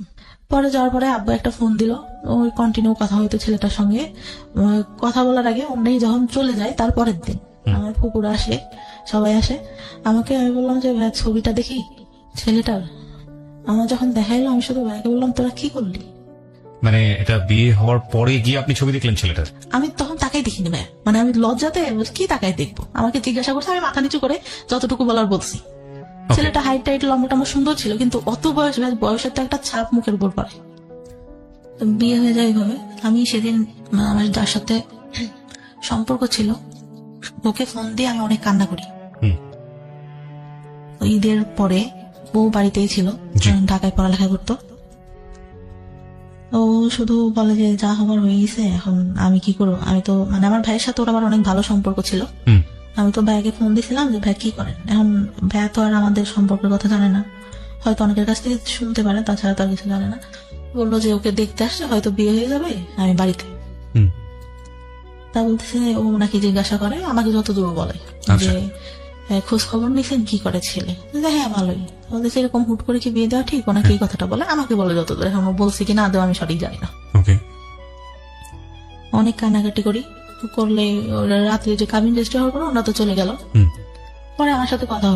পরে যাওয়ার পরে আব্বু একটা ফোন দিল, ওই কন্টিনিউ কথা হইতো ছেলেটার সঙ্গে। কথা বলার আগে অন্যই যখন চলে যায় তার পরের দিন আমার ফুপুর আসে, সবাই আসে, আমাকে আমি বললাম যে ভাই ছবিটা দেখি ছেলেটার। আমার যখন দেখাইলো আমি শুধু ভাইকে বললাম তোরা কি করলি। মানে এটা বিয়ে হওয়ার পরে গিয়ে আপনি ছবি দেখলেন ছেলেটার? আমি তখন তাকাই দেখিনি ভাই, মানে আমি লজ্জাতে কি তাকাই দেখবো, আমাকে জিজ্ঞাসা করছে, আমি মাথা নিচু করে যতটুকু বলার বলছি। ছেলেটা হাইট টাইট লম্বাটা আমার সুন্দর ছিল, কিন্তু অত বয়সের তো একটা ছাপ মুখের উপর পড়ে। বিয়ে হয়ে যায় এইভাবে। আমি সেদিন আমার যার সাথে সম্পর্ক ছিল ওকে ফোন দিয়ে আমি অনেক কান্না করি। ঈদের পরে বউ বাড়িতেই ছিল, ঢাকায় পড়ালেখা করতো। ও শুধু বলে যে যা হবার হয়ে গেছে, এখন আমি কি করবো। আমি তো মানে আমার ভাইয়ের সাথে ওর আমার অনেক ভালো সম্পর্ক ছিল। আমি তো ভাইকে ফোন দিয়েছিলাম যে ভাই কি করেন। এখন ভাই তো আর আমাদের সম্পর্কের কথা জানে না, হয়তো অনেকের কাছ থেকে শুনতে পারে, তাছাড়া তো আর কিছু জানে না। বললো যে ওকে দেখতে আসছে, হয়তো বিয়ে হয়ে যাবে, আমি বাড়িতে। তা বলতেছে ও নাকি জিজ্ঞাসা করে, আমাকে যতদূর বলে যে খোঁজ খবর নিছেন কি করে ছেলে। হ্যাঁ ভালোই। বলতেছে এরকম হুট করে কি বিয়ে দেওয়া ঠিক, ওনাকে এই কথাটা বলে, আমাকে বলে যতদূর। এখন বলছি কি না দেওয়া আমি সঠিক জানি না। অনেক কান্নাকাটি করি, করলে রাত্রে যে কাবিন রেজিস্ট্রি হওয়ার পর ওরা তো চলে গেল। পরে আমার সাথে কথা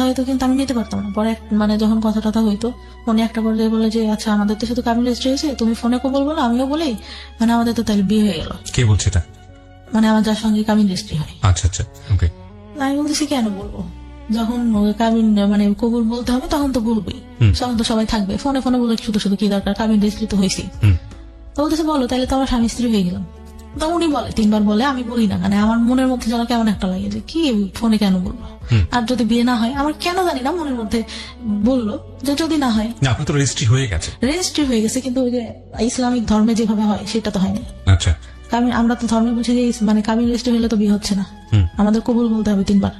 হইতো কিন্তু আমি নিতে পারতাম না। পরে মানে যখন কথা টথা হইতো, উনি একটা পর্যায়ে বলে যে আচ্ছা আমাদের তো শুধু কাবিন রেজিস্ট্রি হয়েছে, তুমি ফোনে কবল বলো, আমিও বলি, মানে আমাদের তো তাহলে বিয়ে হয়ে গেল। কে বলছে এটা? মানে আমার যার সঙ্গে কাবিন রেজিস্ট্রি হয়। আচ্ছা আচ্ছা, ওকে। আমি বলতেছি কেন বলবো, যখন কাবিন মানে কবুল বলতে হবে তখন তো বলবোই, তখন তো সবাই থাকবে। ফোনে ফোনে বলে শুধু শুধু কি দরকার, কাবিন রেজিস্ট্রি তো হয়েছি। তো বলতেছে বলো, তাহলে তো আমার স্বামী স্ত্রী হয়ে গেলাম। তো উনি বলে 3বার বলে, আমি বলি না, মানে আমার মনের মধ্যে যেন কেমন একটা লাগে যে কি ফোনে কেন বলবো। আর যদি বিয়ে না হয়, আমার কেন জানি না মনের মধ্যে বললো যে যদি না হয়। আপনার তো রেজিস্ট্রি হয়ে গেছে। রেজিস্ট্রি হয়ে গেছে, কিন্তু ওই যে ইসলামিক ধর্মে যেভাবে হয় সেটা তো হয়নি। আচ্ছা, কাবিন আমরা তো ধর্মে বুঝি যে মানে কাবিন রেজিস্ট্রি হলে তো বিয়ে হচ্ছে না, আমাদের কবুল বলতে হবে 3বার,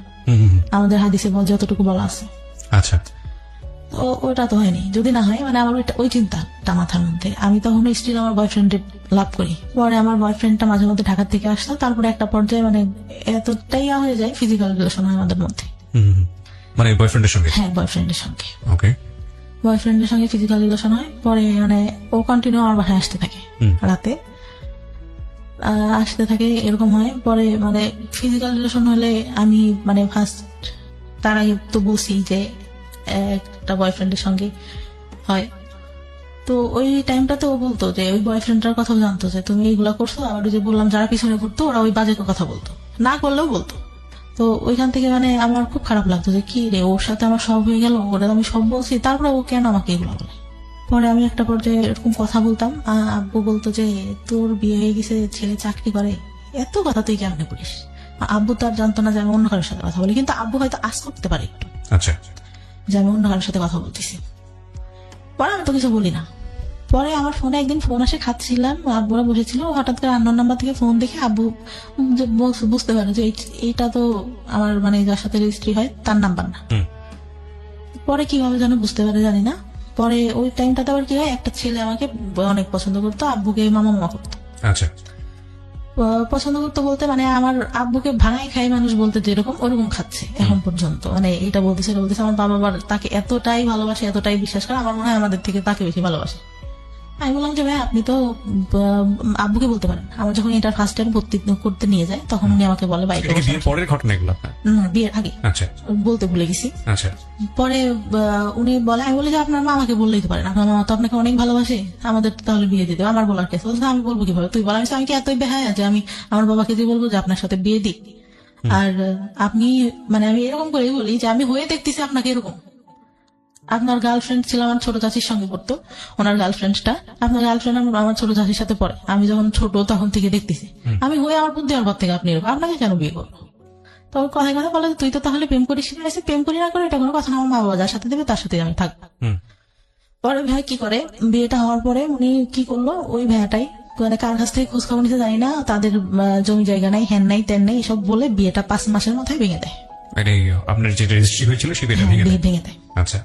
আমাদের হাদিসে যতটুকু বলা আছে। আচ্ছা, ওটা তো হয়নি। যদি না হয়, মানে আমার ওই চিন্তাটা মাথার মধ্যে। আমি তখন স্টিল আমার বয়ফ্রেন্ড লাভ করি। পরে আমার বয়ফ্রেন্ডটা মাঝে মধ্যে ঢাকা থেকে আসতো, তারপরে একটা পর্যায়ে মানে এতটাই হয়ে যায়, ফিজিক্যাল রিলেশন হয় আমাদের মধ্যে। মানে বয়ফ্রেন্ডের সঙ্গে? হ্যাঁ, বয়ফ্রেন্ডের সঙ্গে। ওকে। বয়ফ্রেন্ডের সঙ্গে ফিজিক্যাল রিলেশন হয়। পরে মানে ও কন্টিনিউ আমার বাসায় আসতে থাকে, রাতে আসতে থাকে, এরকম হয়। পরে মানে ফিজিক্যাল রিলেশন হলে আমি মানে ফার্স্ট তার আগে তো বলছি যে একটা বয়ফ্রেন্ডের সঙ্গে হয়। তো ওই টাইমটাতে ও বলতো যে ওই বয়ফ্রেন্ডটার কথাও জানতো যে তুমি এইগুলা করছো। আবার যে বললাম যারা পিছনে ঘুরতো ওরা ওই বাজে কথা বলতো, না করলেও বলতো। তো ওইখান থেকে মানে আমার খুব খারাপ লাগতো যে কি রে, ওর সাথে আমার সব হয়ে গেল, ওরা আমি সব বলছি, তারপরে ও কেন আমাকে এগুলো বলে। পরে আমি একটা পর্যায়ে এরকম কথা বলতাম, আব্বু বলতো যে তোর বিয়ে হয়ে গেছে, ছেলে চাকরি করে, এত কথা তুই কেমনে করিস। আব্বু তো আর জানতো না যে আমি অন্য কারোর সাথে কথা বলি, কিন্তু আব্বু হয়তো আজ করতে পারে একটু, আচ্ছা, যে আমি অন্য কারোর সাথে কথা বলতেছি। পরে আমি তো কিছু বলি না। পরে আমার ফোনে একদিন ফোন আসে, খাচ্ছিলাম, আব্বুরা বসেছিল, হঠাৎ করে আননোন নাম্বার থেকে ফোন দেখে আব্বু বুঝতে পারে যে এইটা তো আমার মানে যার সাথে রেজিস্ট্রি হয় তার নাম্বার না। পরে কিভাবে যেন বুঝতে পারে জানি না। পরে ওই টাইমটাতে আবার কি হয়, একটা ছেলে আমাকে অনেক পছন্দ করতো, আব্বুকে মামা মামা করতো। আচ্ছা, পছন্দ করতো বলতে মানে আমার আব্বুকে ভাঙাই খাই মানুষ বলতে যেরকম ওরকম খাচ্ছে এখন পর্যন্ত। মানে এটা বলতেছে আমার বাবা তাকে এতটাই ভালোবাসে, এতটাই বিশ্বাস করে, আমার মনে হয় আমাদের থেকে তাকে বেশি ভালোবাসে। আমি বললাম যে ভাই আপনি তো আব্বুকে বলতে পারেন। আমার যখন এটা ফার্স্ট টাইম ভর্তি করতে নিয়ে যায় তখন উনি আমাকে বলে বাইকে এটা কি বিয়ের পরের ঘটনা এগুলো আপনার? বিয়ের আগে আচ্ছা বলতে ভুলে গেছি। আচ্ছা। পরে উনি বলে, আমি বলি যে আপনার মামাকে বললেই তো পারেন, আপনার মামা তো আপনাকে অনেক ভালোবাসে, আমাদের তো তাহলে বিয়ে দিয়ে দেবে। আমার বলার কেস বলছে আমি বলবো কিভাবে, তুই বল। আমি কি এতই বেহায়া যে আমি আমার বাবাকে দিয়ে বলবো যে আপনার সাথে বিয়ে দিই? আর আপনি মানে আমি এরকম করেই বলি যে আমি হয়ে দেখতেছি আপনাকে এরকম। আপনার গার্লফ্রেন্ড ছিল আমার ছোট চাচির সঙ্গে পড়তো, ওনার গার্লফ্রেন্ডটা আপনার গার্লফ্রেন্ড আমার ছোট চাচির সাথে পড়ে। আমি যখন ছোট তখন থেকে দেখতেছি আমি হয়ে আমার বুদ্ধি হওয়ার পর থেকে আপনি এরকম, আপনাকে কেন বিয়ে করবো? তো কথায় কথা বলে তুই তো তাহলে প্রেম করিস না। প্রেম করি না করে এটা কোনো কথা না, আমার মা বাবা যার সাথে দেবে তার সাথে আমি থাকবো। পরে ভাই কি করে, বিয়েটা হওয়ার পরে উনি কি করলো, ওই ভাইয়াটাই মানে কার কাছ থেকে খোঁজ খবর নিতে জানি না, তাদের জমি জায়গা নাই, হ্যান নাই, তেন নাই, এসব বলে বিয়েটা 5 মাসের মাথায় ভেঙে দেয়। আপনার যে রেজিস্ট্রি হয়েছিল সে বিয়েটা ভেঙে দেয়? ভেঙে দেয়। আচ্ছা।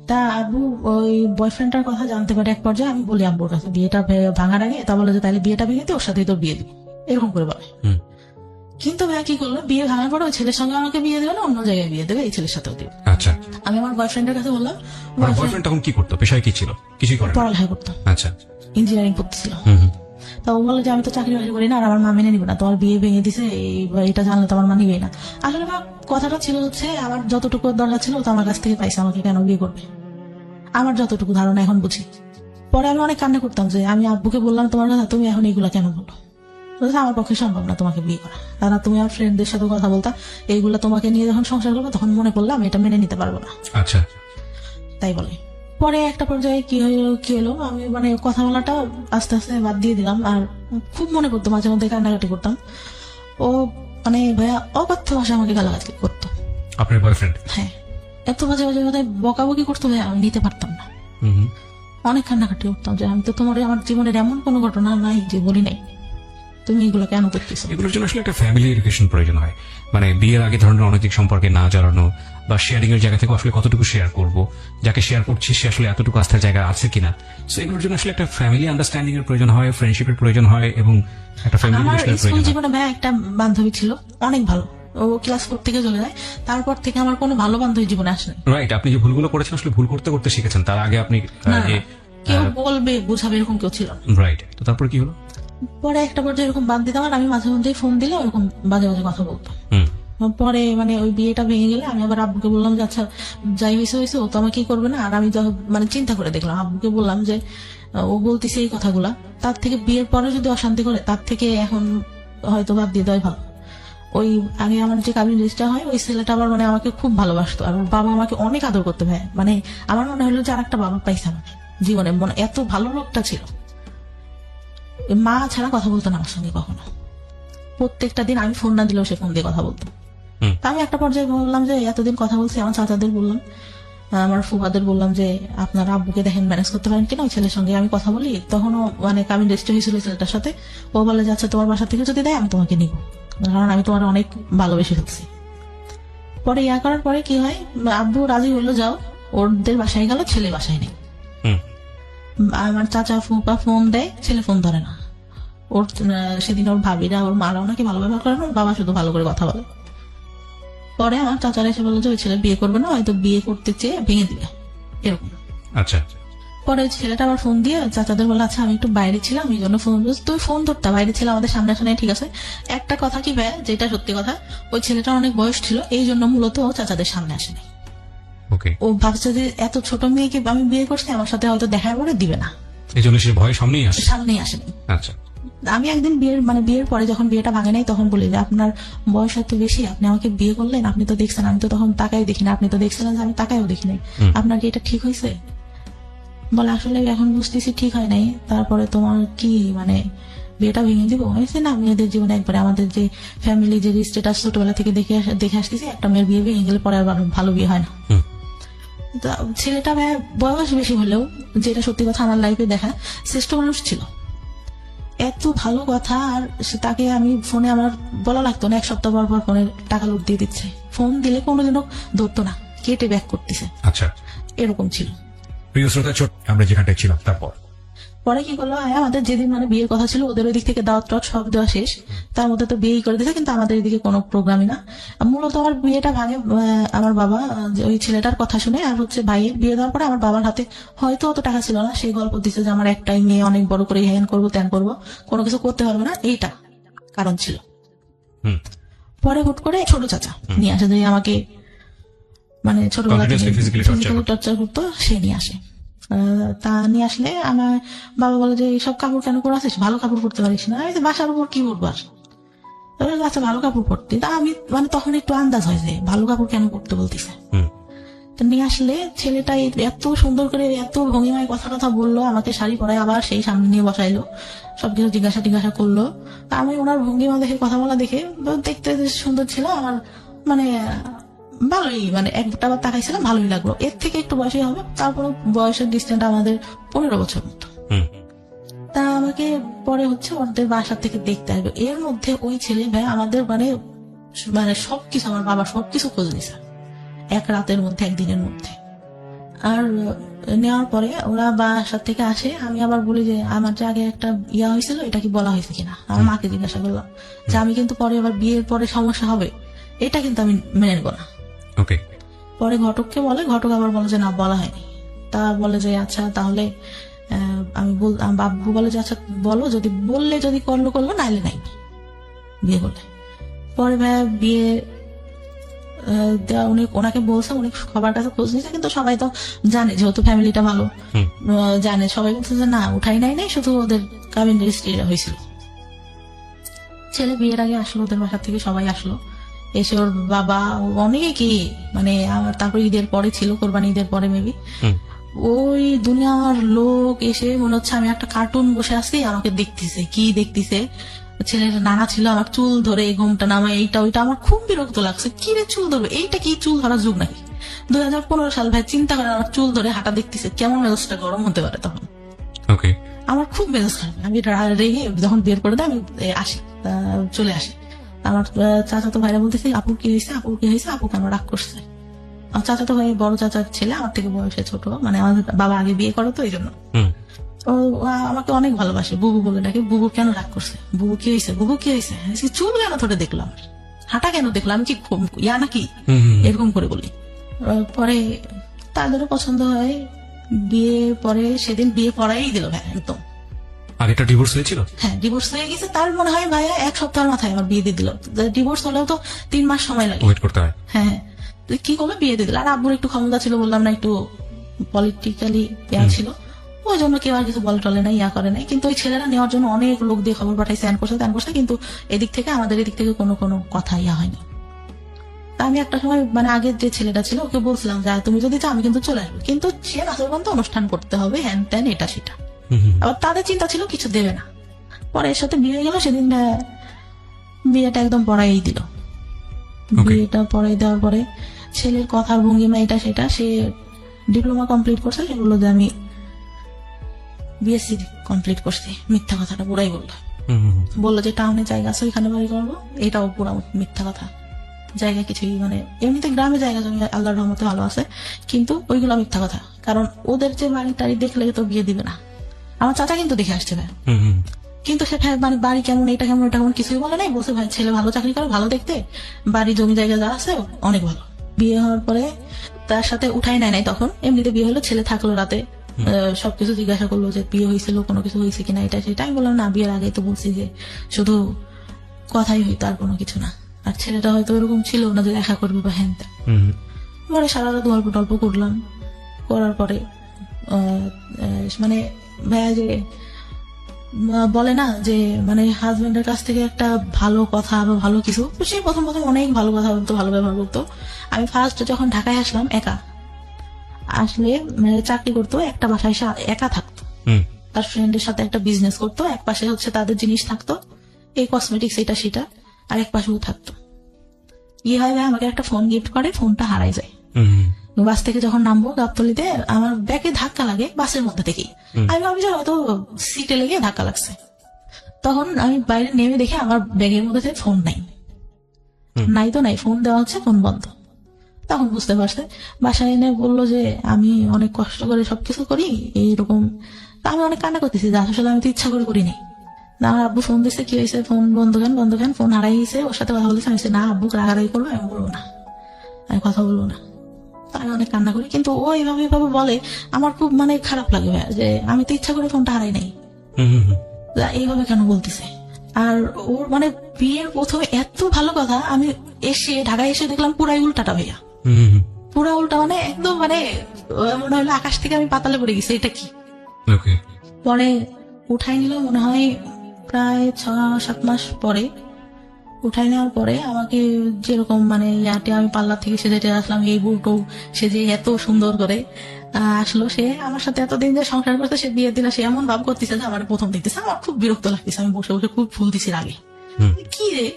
তা আবু ওই বয়ফ্রেন্ডটার কথা জানতে পারে এক পর্যায়ে। আমি বলি আব্বুর কাছে বিয়েটা ভাঙার আগে, তা বলে যে তাহলে বিয়েটা ভেঙে দিয়ে ওর সাথেই তোর বিয়ে দিবি, এরকম করে বলে। কিন্তু ভাইয়া কি করলো, বিয়ে ভাঙার পরে ওই ছেলের সঙ্গে আমাকে বিয়ে দেবে না, অন্য জায়গায় বিয়ে দেবে, এই ছেলের সাথেও দিবে। আচ্ছা। আমি আমার বয়ফ্রেন্ডের কাছে বললাম, বয়ফ্রেন্ড তখন কি করতো, পেশায় কি ছিল? কিছুই করে না? পড়ালেখা করতো, আচ্ছা। ইঞ্জিনিয়ারিং পড়তেছিল। তা ও বলে যে আমি তো চাকরি বাকরি করি না, আর আমার মা মেনে নিবে না, তোমার বিয়ে ভেঙে দিছে, এটা জানলে তো আমার মা নিবেই না। আসলে মা কথাটা ছিল হচ্ছে আমার যতটুকু দরকার ছিল ও তো আমার কাছ থেকে পাইছে, আমাকে কেন বিয়ে করবে, আমার যতটুকু ধারণা এখন বুঝি। পরে আমি অনেক কান্না করতাম যে আমি আব্বুকে বললাম তোমার কথা, তুমি এখন এগুলা কেন বলো? বলছে আমার পক্ষে সম্ভব না তোমাকে বিয়ে করা, তারা তুমি আমার ফ্রেন্ডদের সাথে কথা বলতা, এইগুলা তোমাকে নিয়ে যখন সংসার করবো তখন মনে করলাম এটা মেনে নিতে পারবো না। আচ্ছা। তাই বলে পরে একটা পর্যায়ে কি হলো, আমি মানে কথা বলাটা আস্তে আস্তে বাদ দিয়ে দিলাম। আর খুব মনে করতো, মাঝে মধ্যে কান্নাকাটি করতাম। ও মানে ভাইয়া অকথ্য ভাষা আমাকে গালাগালি করতো। আপনার বয়ফ্রেন্ড? হ্যাঁ, এত বাজে বাজে কথা বকাবকি করতো ভাইয়া, আমি নিতে পারতাম না। অনেক কান্নাকাটি করতাম যে আমি তো তোমার আমার জীবনের এমন কোনো ঘটনা নাই যে বলি নাই, তুমি এগুলো কেন করতেছো? এগুলোর জন্য আসলে একটা ফ্যামিলি এডুকেশন প্রয়োজন হয়। মানে বিয়ের আগে ধরনের অনৈতিক সম্পর্কে না জড়ানো, বা শেয়ারিং এর জায়গা থেকে আসলে কতটুকু শেয়ার করব, যাকে শেয়ার করছি সে আসলে এতটুকু আস্থার জায়গা আছে কিনা। সো এগুলোর জন্য আসলে একটা ফ্যামিলি আন্ডারস্ট্যান্ডিং এর প্রয়োজন হয়, ফ্রেন্ডশিপের প্রয়োজন হয়, এবং একটা ফ্যামিলি আমার রিলেশনের স্কুল প্রয়োজন হয়। জীবনে ভাইয়া একটা বান্ধবী ছিল অনেক ভালো, ও ক্লাস 4 থেকে চলে যায়, তারপর থেকে আমার কোনো ভালো বান্ধবী জীবনে আসেনি। রাইট। আপনি যে ভুলগুলো করেছেন আসলে ভুল করতে করতে শিখেছেন, তার আগে আপনি না, কেউ বলবে বুঝাবে এরকম কেউ ছিল না। রাইট। তো তারপর কি হলো? পরে একটা পর্যায়ে এরকম বাদ দিতাম, আর আমি মাঝে মধ্যেই ফোন দিলে ওরকম বাজে বাজে কথা বলতো। পরে মানে ওই বিয়েটা ভেঙে গেলে আমি আবার আব্বুকে বললাম যে আচ্ছা যাই হয়েছে হয়েছে, ও তো আমাকে কি করবে না। আর আমি মানে চিন্তা করে দেখলাম, আব্বুকে বললাম যে ও বলতেছে এই কথাগুলা, তার থেকে বিয়ের পরে যদি অশান্তি করে তার থেকে এখন হয়তো বাদ দিয়ে দেওয়াই ভালো। ওই আগে আমার যে কাবিন রেজিস্টার হয়, ওই ছেলেটা আবার মানে আমাকে খুব ভালোবাসতো, আর ওর বাবা আমাকে অনেক আদর করতে ভাই। মানে আমার মনে হলো যে আর একটা বাবা পাইছে আমার জীবনে, মানে এত ভালো লোকটা ছিল। মা ছাড়া কথা বলতো না আমার সঙ্গে কখনো, প্রত্যেকটা দিন আমি ফোন না দিলেও সে ফোন দিয়ে কথা বলতো। তা আমি একটা পর্যায়ে বললাম যে এতদিন কথা বলছি, আমার চাচাদের বললাম, আমার ফুফাদের বললাম যে আপনার আব্বুকে দেখেন ম্যানেজ করতে পারেন কিনা, ওই ছেলের সঙ্গে আমি কথা বলি। তখনও মানে কামিন রেজিস্টার হয়েছিল ছেলেটার সাথে। ও বলে যে আচ্ছা তোমার বাসা থেকে যদি দেয় আমি তোমাকে নিব, কারণ আমি তোমার অনেক ভালোবেসে ফেলছি। পরে ইয়া করার পরে কি হয়, আব্বু রাজি হলো যাও, ওদের বাসায় গেল, ছেলে বাসায় নেই। আমার চাচা ফুপা ফোন দেয়, ছেলে ফোন ধরে না। ওর সেদিন ওর ভাবিরা ওর মারা ওনাকে ভালো ব্যবহার করে না, ওর বাবা শুধু ভালো করে কথা বলে। পরে আমার চাচারা এসে বললো যে ওই ছেলে বিয়ে করবে না, হয়তো বিয়ে করতে চেয়ে ভেঙে দিবে এরকম। আচ্ছা। পরে ছেলেটা আবার ফোন দিয়ে চাচাদের বলে আচ্ছা আমি একটু বাইরে ছিলাম এই জন্য ফোন, তুই ফোন ধরতা, বাইরে ছিল আমাদের সামনে আসে, ঠিক আছে। একটা কথা কি ভাই, যেটা সত্যি কথা, ওই ছেলেটা অনেক বয়স ছিল, এই জন্য মূলত ও চাচাদের সামনে আসেনি। ও ভাবছে যে এত ছোট মেয়েকে আমি বিয়ে করছি, আমার সাথে হয়তো দেখার পরে দিবে না, এই জন্য সে ভয় সামনেই আসেনি। আচ্ছা। আমি একদিন বিয়ের পরে যখন বিয়েটা ভাঙে নাই তখন বলি যে আপনার বয়স এত বেশি, আপনি আমাকে বিয়ে করলেন, আপনি তো দেখছেন আমি তো তখন তাকাই দেখি না, আপনি তো দেখছিলেন যে আমি তাকাইও দেখি নাই, আপনার কি এটা ঠিক হয়েছে? বলে আসলে এখন বুঝতেছি ঠিক হয় নাই, তারপরে তোমার কি মানে বিয়েটা ভেঙে দিব? হয়েছে না, মেয়েদের জীবনে একবারে আমাদের যে ফ্যামিলি যে স্ট্যাটাস ছোটবেলা থেকে দেখে আসতেছি, একটা মেয়ের বিয়ে ভেঙে গেলে পরে আবার ভালো বিয়ে হয় না। ছেলেটা বয়স বেশি হলেও, যেটা সত্যি কথা আমার লাইফে দেখা, শ্রেষ্ঠ মানুষ ছিল, এত ভালো কথা। আর তাকে আমি ফোনে আমার বলা লাগতো না, 1 সপ্তাহ পর পর ফোনে টাকা লোড দিয়ে দিচ্ছে, ফোন দিলে কোনোদিনও ধরতো না, কেটে ব্যাক করতেছে। আচ্ছা, এরকম ছিল। প্রিয় শ্রোতা, আমরা যেখানটায় ছিলাম তারপর পরে কি করলো, আমাদের যেদিন মানে বিয়ের কথা ছিল ওদের ওই দিক থেকে দাওয়াত টাওয়াত সব দেওয়া শেষ, তার মধ্যে তো বিয়েই করে দিয়েছে, কিন্তু আমাদের এদিকে কোনো প্রোগ্রামই না। মূলত আমার বিয়েটা ভাঙে আমার বাবা যে ওই ছেলেটার কথা শুনে, আর হচ্ছে ভাইয়ের বিয়ে দেওয়ার পরে আমার বাবার হাতে হয়তো অত টাকা ছিল না, সেই গল্প দিচ্ছে যে আমার একটাই মেয়ে, অনেক বড় করে হ্যান করবো ত্যান করবো, কোনো কিছু করতে পারবো না, এইটা কারণ ছিল। হুম। পরে হুট করে ছোট চাচা নিয়ে আসে, যে আমাকে মানে ছোটবেলা থেকে Continuously physically torture physically torture করতো, সে নিয়ে আসে। তা নিয়ে আসলে আমার বাবা বলে যে সব কাপড় কেন করে আসিস, ভালো কাপড় পরতে পারিস না? আমি তো বাসার উপর কি পরবো আর? আচ্ছা ভালো কাপড় পরতে, তা আমি মানে তখন একটু আন্দাজ হয় যে ভালো কাপড় কেন পরতে বলতেছে। হুম। তো নিয়ে আসলে ছেলেটা এত সুন্দর করে এত ভঙ্গিমায় কথা কথা বললো, আমাকে শাড়ি পরায় আবার সেই সামনে নিয়ে বসাইলো, সবকিছু জিজ্ঞাসা করলো। তা আমি ওনার ভঙ্গিমা দেখে, কথা বলা দেখে, দেখতে যে সুন্দর ছিল আমার, মানে ভালোই, মানে একটা বার তাকাইছিলাম, ভালোই লাগলো। এর থেকে একটু বয়সী হবে, তারপরে বয়সের ডিস্টেন্স আমাদের 15 বছর মতো। হুম। তা আমাকে পরে হচ্ছে ওদের বাসা থেকে দেখতে আসবে, এর মধ্যে ওই ছেলে ভাই আমাদের মানে মানে সবকিছু, আমার বাবা সবকিছু খোঁজ নিছে এক রাতের মধ্যে, একদিনের মধ্যে। আর নেওয়ার পরে ওরা বাসার থেকে আসে, আমি আবার বলি যে আমার যে আগে একটা ইয়া হয়েছিল, এটা কি বলা হয়েছে কিনা। আমার মাকে জিজ্ঞাসা করলাম যে আমি কিন্তু পরে আবার বিয়ের পরে সমস্যা হবে, এটা কিন্তু আমি মেনে নেবো না। ওকে। পরে ঘটককে বলে, ঘটক আবার বলে যে না, বলা হয়নি। তা বলে যে আচ্ছা তাহলে আমার বাবু বলে যে আচ্ছা বলো, যদি বললে যদি করলো করলো, নাইলে নাই, বিয়ে করলে। পরে ভাইয়া বিয়ে উনি ওনাকে বলছে, উনি সবার কাছে খোঁজ নিয়েছে, কিন্তু সবাই তো জানে যেহেতু ফ্যামিলিটা ভালো, জানে, সবাই বলছে যে না উঠাই নাই, শুধু ওদের কাবিন রেজিস্ট্রি হয়েছিল। ছেলে বিয়ের আগে আসলো, ওদের বাসা থেকে সবাই আসলো, এসে ওর বাবা অনেকে, মানে আমার তারপর ঈদের পরে ছিল, কোরবানি ঈদের পরে মেবি, ওই দুনিয়ার লোক এসে মনে হচ্ছে আমি একটা কার্টুন বসে আছি, আমাকে দেখতেছে, কি দেখতেছে। ছেলের নানা ছিল, আমার চুল ধরে ঘুমটা নামায়, এইটা ওইটা, আমার খুব বিরক্ত লাগছে। কি রে চুল ধরবে, এইটা কি চুল ধরার যুগ নাকি? 2015 সাল ভাই, চিন্তা করে আমার চুল ধরে হাঁটা দেখতেছে, কেমন মেজাজটা গরম হতে পারে তখন। ওকে। আমার খুব মেজাজ খারাপ, আমি রেগে যখন বের করে দেয় আমি আসি, চলে আসি। আমার চাচাতো ভাইরা বলতেছে আপু কি হয়েছে, আপু কি হয়েছে, আপু কেন রাগ করছে। আমার চাচাতো ভাই বড় চাচার ছেলে, আমার থেকে বয়সে ছোট, মানে আমাদের বাবা আগে বিয়ে করো তো এই জন্য। ও আমাকে অনেক ভালোবাসে, বুবু বলে ডাকে। বুবু কেন রাগ করছে, বুবু কি হয়েছে, বুবু কি হয়েছে, চুল কেন ধরে দেখলাম, হাঁটা কেন দেখলাম, আমি কি ইয়া নাকি, এরকম করে বলি। পরে তাদেরও পছন্দ হয়, বিয়ে পরে সেদিন বিয়ে পড়াই দিল ভাই একদম। আগেটা ডিভোর্স হয়েছিল? হ্যাঁ ডিভোর্স হয়ে গেছে, তার মনে হয় ভাইয়া এক সপ্তাহের মাথায় আমার বিয়ে দিয়ে দিল। ডিভোর্স হলেও তো 3 মাস সময় লাগে, ওয়েট করতে হয়। হ্যাঁ তো কি করলো, বিয়ে দিয়ে দিল। আর আব্বুর একটু ক্ষমতা ছিল, বললাম না, একটু পলিটিক্যালি ইয়া ছিল, ওই জন্য কেউ আর কিছু বলে টলে নাই, ইয়া করে নাই। কিন্তু ওই ছেলেরা নেওয়ার জন্য অনেক লোক দিয়ে খবর পাঠাইছে, ত্যান করছে, কিন্তু এদিক থেকে আমাদের এদিক থেকে কোনো কথা ইয়া হয়নি। তা আমি একটা সময় মানে আগের যে ছেলেটা ছিল ওকে বলছিলাম যে তুমি যদি চাও আমি কিন্তু চলে আসবো, কিন্তু সে নাচরবন্ধ অনুষ্ঠান করতে হবে, হ্যান ত্যান এটা সেটা। আবার তাদের চিন্তা ছিল কিছু দেবে না। পরে এর সাথে বিয়ে হয়ে গেল, সেদিন বিয়েটা একদম পড়াই দিল। বিয়েটা পড়াই দেওয়ার পরে ছেলের কথার ভঙ্গিমা এটা সেটা, সে ডিপ্লোমা কমপ্লিট করছে, সেগুলো যে আমি বিএসসি কমপ্লিট করছি, মিথ্যা কথাটা পুরাই বললো যে টাউনে জায়গা আছে ওইখানে বাড়ি করবো, এটাও পুরা মিথ্যা কথা। জায়গা কিছুই, মানে এমনিতে গ্রামে জায়গা জমি আল্লাহর রহমতে ভালো আছে, কিন্তু ওইগুলো মিথ্যা কথা। কারণ ওদের যে বাড়ি টাড়ি দেখলে তো বিয়ে দিবে না। আমার চাচা কিন্তু দেখে আসছে ভাই, কিন্তু সে মানে বাড়ি কেমন, এটা কেমন, এটা কেমন কিছুই বলে নাই, বলছে ভাই ছেলে ভালো চাকরি করে, ভালো দেখতে, বাড়ি জমি জায়গা যা আছে অনেক ভালো। বিয়ে হওয়ার পরে তার সাথে উঠাই নাই তখন, এমনিতে বিয়ে হলো, ছেলে থাকলো রাতে, সবকিছু জিজ্ঞাসা করলো যে বিয়ে হয়েছিল, কোনো কিছু হয়েছে কিনা, এটা সেটা। আমি বললাম না, বিয়ের আগে তো বলছি যে শুধু কথাই হইতো, আর কোনো কিছু না। আর ছেলেটা হয়তো এরকম ছিল না যে দেখা করবে বা হ্যান ত্যান। পরে সারা রাত গল্প টল্প করলাম, করার পরে মানে ভাইয়া যে বলে না যে মানে হাজবেন্ডের কাছ থেকে একটা ভালো কথা বা ভালো কিছু, সে প্রথম অনেক ভালো কথা বলতো, ভালো ব্যবহার করতো। আমি ফার্স্ট যখন ঢাকায় আসলাম, একা আসলে চাকরি করতো, একটা বাসায় একা থাকতো, তার ফ্রেন্ডের সাথে একটা বিজনেস করতো, এক পাশে হচ্ছে তাদের জিনিস থাকতো, এই কসমেটিক্স এটা সেটা, আর এক পাশেও থাকতো। ইয়ে হয় ভাই, আমাকে একটা ফোন গিফট করে, ফোনটা হারাই যায়। বাস থেকে যখন নামবো গাবতলিতে, আমার ব্যাগে ধাক্কা লাগে বাসের মধ্যে থেকেই। আমি ভাবি যে হয়তো সিটে লেগে ধাক্কা লাগছে। তখন আমি বাইরে নেমে দেখি আমার ব্যাগের মধ্যে ফোন নাই, তো নাই, ফোন দেওয়া হচ্ছে, ফোন বন্ধ। তখন বুঝতে পারছে, বাসায় এনে বললো যে আমি অনেক কষ্ট করে সবকিছু করি, এইরকম তা আমি অনেক কান্না করতেছি যে আসলে আমি তো ইচ্ছা করে করিনি। না আমার আব্বু ফোন দিচ্ছে, কি হয়েছে, ফোন বন্ধ কেন, ফোন হারাই গেছে, ওর সাথে কথা বলতেছে। আমি বলছি, না আব্বু রাগারাগি করবো, আমি বলবো না, আমি কথা বলবো না। তা আমি অনেক কান্না করি, কিন্তু ও এভাবে বলে আমার খুব মানে খারাপ লাগে ভাইয়া, যে আমি তো ইচ্ছা করে ফোনটা হারাই নাই, এইভাবে কেন বলতেছে। আর ওর মানে বিয়ের প্রথমে এত ভালো কথা, আমি এসে ঢাকায় এসে দেখলাম পুরাই উল্টাটা ভাইয়া, পুরা উল্টা, মানে একদম মানে মনে হলো আকাশ থেকে আমি পাতালে পড়ে গেছি, এটা কি। ওকে। পরে উঠাই নিল মনে হয় প্রায় 6-7 মাস পরে। উঠাই নেওয়ার পরে আমাকে যেরকম মানে ইয়াতে আমি পার্লার থেকে সেজে আসলাম, এই বুটো সে যে এত সুন্দর করে আসলো, সে আমার সাথে এতদিন যে সংসার করতে, সে বিয়ে দিলে সে এমন ভাব করতেছে যে আমার প্রথম দেখতেছে, আমার খুব বিরক্ত লাগতেছে। আমি বসে বসে খুব ফুল দিছি আগে, কি রে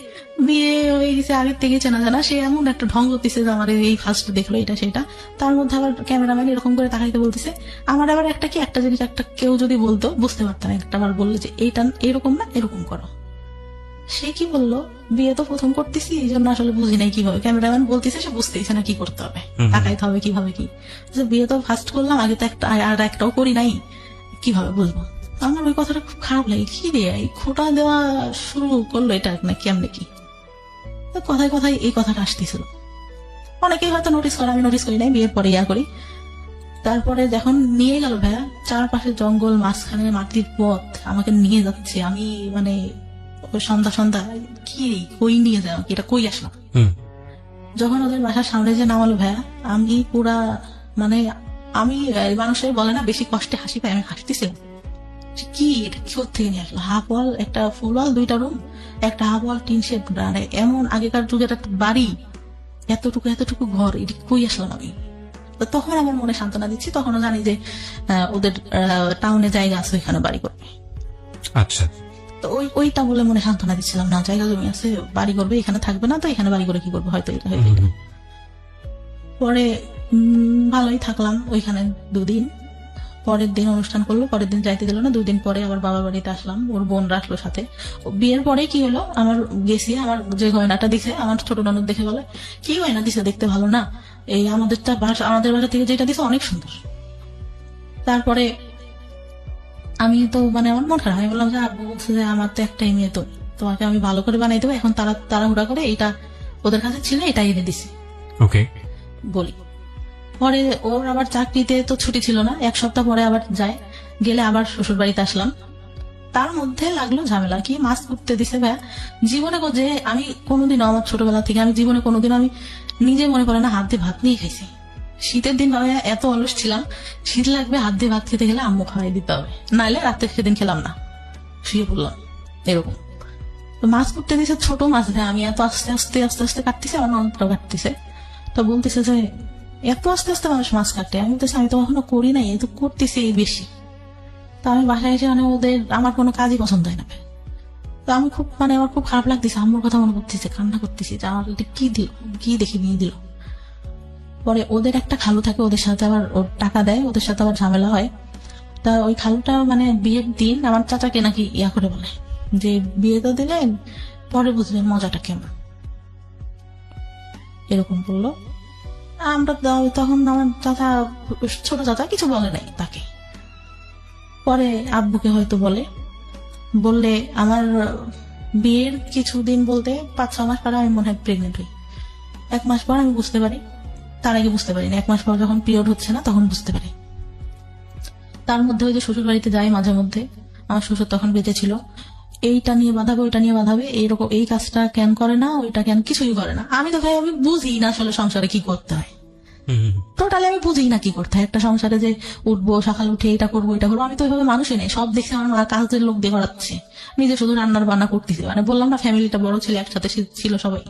বিয়ে হয়ে গেছে আগের থেকে চেনা জানা, সে এমন একটা ঢং করতেছে যে আমার এই ফার্স্ট দেখলো এটা সেটা। তার মধ্যে আবার ক্যামেরাম্যান এরকম করে তাকাইতে বলতেছে। আমার আবার একটা জিনিস কেউ যদি বলতো বুঝতে পারতাম, একটা বার বললো যে এইটা এরকম না এরকম করো। সে কি বললো, বিয়ে তো প্রথম করতেছি এই জন্য আসলে বুঝি নাই কিভাবে, ক্যামেরাম্যান বলতেছে সে বুঝতেছে না কি করতে হবে, তাকাইতে হবে কিভাবে কি। বিয়ে তো ফার্স্ট করলাম, আগে তো আর একটাও করি নাই, কিভাবে বুঝবো। আমার ওই কথাটা খুব খারাপ লাগে, কি রে এই খোটা দেওয়া শুরু করলো এটা না কেমনে কি। কথায় কথায় এই কথাটা আসতেছিল, অনেকেই হয়তো নোটিস করে, আমি নোটিস করি নাই, বিয়ের পরে ইয়া করি। তারপরে যখন নিয়ে গেল ভাইয়া, চারপাশে জঙ্গল, মাঝখানে মাটির পথ, আমাকে নিয়ে যাচ্ছে, আমি মানে সন্ধ্যা কি কই নিয়ে যায় আমাকে, এটা কই আসলাম। যখন ওদের বাসার সামনে যে নামালো ভাইয়া, আমি পুরা মানে আমি মানুষের বলে না বেশি কষ্টে হাসি পাই, আমি হাসতেছিলাম কি এটা কি থেকে নিয়ে আসলো। হাফ ওয়াল, একটা ফুল ওয়াল, 2টা রুম, একটা হাফ ওয়াল টিন শেড, এমন আগেকার যুগের একটা বাড়ি, এতটুকু ঘর, এটা কই আসলাম আমি। তো তখন আমার মনে সান্ত্বনা দিচ্ছি, তখনও জানি যে ওদের টাউনে জায়গা আছে, ওইখানে বাড়ি করবে। আচ্ছা। তো ওইটা বলে মনে সান্ত্বনা দিচ্ছিলাম, না জায়গা জমি আছে, বাড়ি করবে, এখানে থাকবে না, তো এখানে বাড়ি করে কি করবে, হয়তো এটা হয়তো এটা। পরে ভালোই থাকলাম ওইখানে 2 দিন। পরের দিন অনুষ্ঠান করলো, পরের দিন যাইতে দিল না, 2 দিন পরে আবার বাবার বাড়িতে আসলাম, ওর বোনরা আসলো সাথে। বিয়ের পরে কি হলো, আমার গেছি, আমার যে গয়নাটা দিছে, আমার ছোট ননদ দেখে বলে কি গয়না দিছে, দেখতে ভালো না, এই আমাদের বাসা থেকে যেটা দিছে অনেক সুন্দর। তারপরে আমি তো মানে আমার মন খারাপ, আমি বললাম যে আব্বু বলছে যে আমার তো একটাই মেয়ে, তো তোমাকে আমি ভালো করে বানাই দেবো, এখন তাড়াহুড়া করে এটা ওদের কাছে ছিল, এটা এনে দিছি ওকে বলি। পরে ওর আবার চাকরিতে তো ছুটি ছিল না, 1 সপ্তাহ পরে আবার যায়, গেলে আবার শ্বশুর বাড়িতে আসলাম। তার মধ্যে লাগলো ঝামেলা, কি মাছ করতে দিছে ভাইয়া। জীবনে যে আমি কোনোদিনও আমার ছোটবেলা থেকে আমি জীবনে কোনোদিন আমি নিজে মনে করে না হাত দিয়ে ভাত নিয়ে খাইছি। শীতের দিন ভাইয়া এত অলস ছিলাম, শীত লাগবে হাত দিয়ে ভাত খেতে গেলে আম্মু খাওয়াই দিতে হবে, নাইলে রাতে সেদিন খেলাম না, শুয়ে পড়লাম এরকম। তো মাছ করতে দিছে, ছোট মাছ ভাই, আমি এত আস্তে আস্তে কাটতেছি, আমার ননদটাও কাটতেছে। তো বলতেছে যে এত আস্তে আস্তে মানুষ মাছ কাটে, আমি বলতেছি আমি তো কখনো করি নাই, এত করতেছি এই বেশি। তো আমি বাসায় এসে মানে আমার কোনো কাজই পছন্দ হয় না। তো আমি খুব মানে আমার খুব খারাপ লাগতেছে, আম্মুর কথা মনে করতেছে, কান্না করতেছি যে আমার এটা কি দিল, কি দেখে নিয়ে দিল। পরে ওদের একটা খালু থাকে, ওদের সাথে আবার ওর টাকা দেয়, ওদের সাথে আবার ঝামেলা হয়। তা ওই খালুটা মানে বিয়ের দিন আমার চাচাকে নাকি ইয়া করে বলে যে বিয়ে তো দিলেন, পরে বুঝবেন মজাটা কেমন, এরকম বললো। আমরা তখন আমার চাচা, ছোট চাচা কিছু বলে নাই তাকে। পরে আব্বুকে হয়তো বললে আমার বিয়ের কিছুদিন বলতে 5-6 মাস পরে আমি মনে হয় প্রেগনেন্ট হই। 1 মাস পর আমি বুঝতে পারি, তার আগে বুঝতে পারি না, 1 মাস পর যখন পিরিয়ড হচ্ছে না তখন বুঝতে পারি। তার মধ্যে ওই যে শ্বশুর বাড়িতে যাই মাঝে মধ্যে, আমার শ্বশুর তখন বেঁচে ছিল, এইটা নিয়ে বাঁধাবে, ওইটা নিয়ে বাঁধাবে, এইরকম এই কাজটা কেন করে না, ওইটা কেন কিছুই করে না। আমি তো ভাই আমি বুঝি না আসলে সংসারে কি করতে হয়, টোটালি আমি বুঝি না কি করতে হয় একটা সংসারে, যে উঠবো সকাল উঠে এটা করবো আমি তো ওইভাবে মানুষই নেই। সব দেখছি আমার মা কাজের লোক দিয়ে করাচ্ছে, নিজে শুধু রান্নার বান্না করতেছে, মানে বললাম না ফ্যামিলিটা বড় ছিল, একসাথে ছিল সবাই,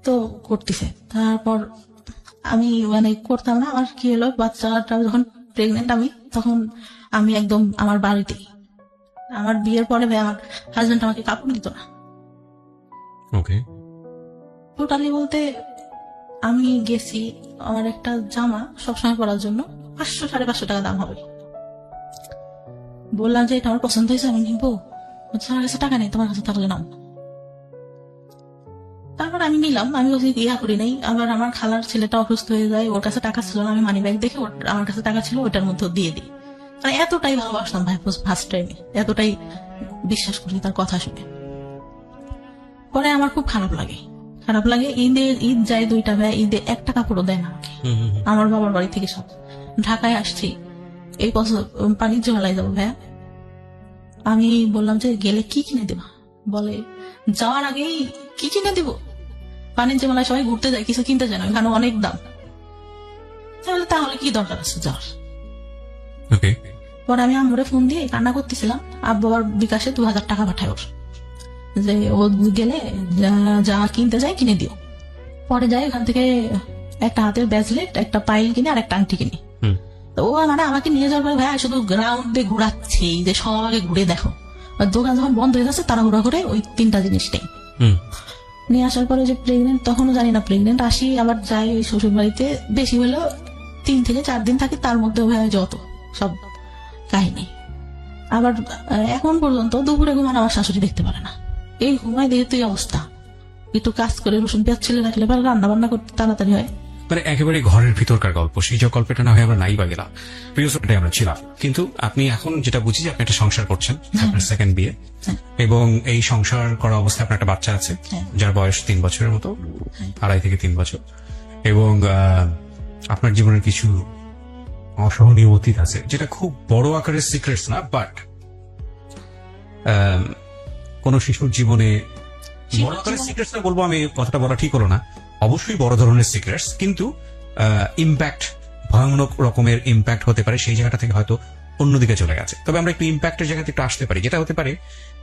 তো করতেছে। তারপর আমি মানে করতাম না। আমার কি হলো, বাচ্চাটা যখন প্রেগনেন্ট আমি, তখন আমি একদম আমার বাড়িতে, আমার বিয়ের পরে ভাই আমার হাজবেন্ড আমাকে কাপড় দিত না, ওকে। টোটালি বলতে আমি গেছি, আমার একটা জামা সবসময় পরার জন্য 500-550 টাকা দাম হবে, বললাম যে এটা আমার পছন্দ হয়েছে আমি নিবো, আমার কাছে টাকা নেই, তোমার কাছে থাকলে নাও। তারপর আমি নিলাম, আমি বলছি ইয়া করি নাই। আবার আমার খালার ছেলেটা অসুস্থ হয়ে যায়, ওর কাছে টাকা ছিল না, আমি মানি ব্যাগ দেখে আমার কাছে টাকা ছিল, ওটার মধ্যে দিয়ে দিই। মানে এতটাই ভালোবাসতাম ভাই ফার্স্ট টাইমে, এতটাই বিশ্বাস করি তার কথা শুনে। পরে আমার খুব খারাপ লাগে। ঈদ যায় 2টা ভাই, ঈদে 1 টাকা পুরো দেয় না আমাকে। আমার বাবার বাড়ি থেকে সব ঢাকায় আসছি, এই বছর বাণিজ্য মেলায় যাবো ভাইয়া। আমি বললাম যে গেলে কি কিনে দেবা, বলে যাওয়ার আগেই কি কিনে দিব, বাণিজ্য মেলায় সবাই ঘুরতে যায়, কিছু কিনতে যায় না, এখানে অনেক দাম। তাহলে কি দরকার আছে যাওয়ার। ওকে। পরে আমি আম্মুরে ফোন দিয়ে কান্না করতেছিলাম, আব্বু আবার বিকাশে 2000 টাকা পাঠায় ওর, যে ও গেলে যা কিনতে যায় কিনে দিও। পরে যাই এখান থেকে একটা হাতের ব্রেসলেট, একটা পাইল কিনে আর একটা আংটি কিনে। তো ও মানে আমাকে নিয়ে যাওয়ার পরে ভাই শুধু গ্রাউন্ডে ঘোরাচ্ছে, যে সবাইকে ঘুরে দেখো। আর দোকান যখন বন্ধ হয়ে যাচ্ছে তারা ঘোরা করে ওই 3টা জিনিসটাই নিয়ে আসার পরে যে প্রেগনেন্ট, তখনও জানি না প্রেগনেন্ট, আসি আবার যাই ওই শ্বশুর বাড়িতে, বেশি হলেও 3 থেকে 4 দিন থাকি, তার মধ্যে ভাই যত সব কাহিনী। আবার এখন পর্যন্ত দুপুরে ঘুমান আমার শাশুড়ি দেখতে পারে না, এই ঘুমায় দেখে তুই অবস্থা। একটু কাজ করে রসুন পেঁয়াজ ছেলে রাখলে পরে রান্না বান্না করতে তাড়াতাড়ি হয়। মানে একেবারে ঘরের ভিতরকার গল্প, সেই যে গল্পটা না হয় আমরা নাই বা গেলাম, প্রিয় শ্রোতাটাই আমরা ছিলাম। কিন্তু আপনি এখন যেটা বুঝি যে আপনি একটা সংসার করছেন, আপনার সেকেন্ড বিয়ে, এবং এই সংসার করা অবস্থায় আপনার একটা বাচ্চা আছে যার বয়স 3 বছরের মতো, 2.5 থেকে 3 বছর, এবং আপনার জীবনের কিছু অসহনীয় অতীত আছে, যেটা খুব বড় আকারের সিক্রেটস না, বাট কোন শিশুর জীবনে বড় আকারের সিক্রেটস না বলবো আমি, কথাটা বলা ঠিক হলো না, অবশ্যই বড় ধরনের সিক্রেটস, কিন্তু ইম্প্যাক্ট, ভয়ানক রকমের ইম্প্যাক্ট হতে পারে, সেই জায়গাটা থেকে হয়তো অন্যদিকে চলে গেছে। তবে আমরা একটু ইম্প্যাক্টের জায়গাতে একটু আসতে পারি, যেটা হতে পারে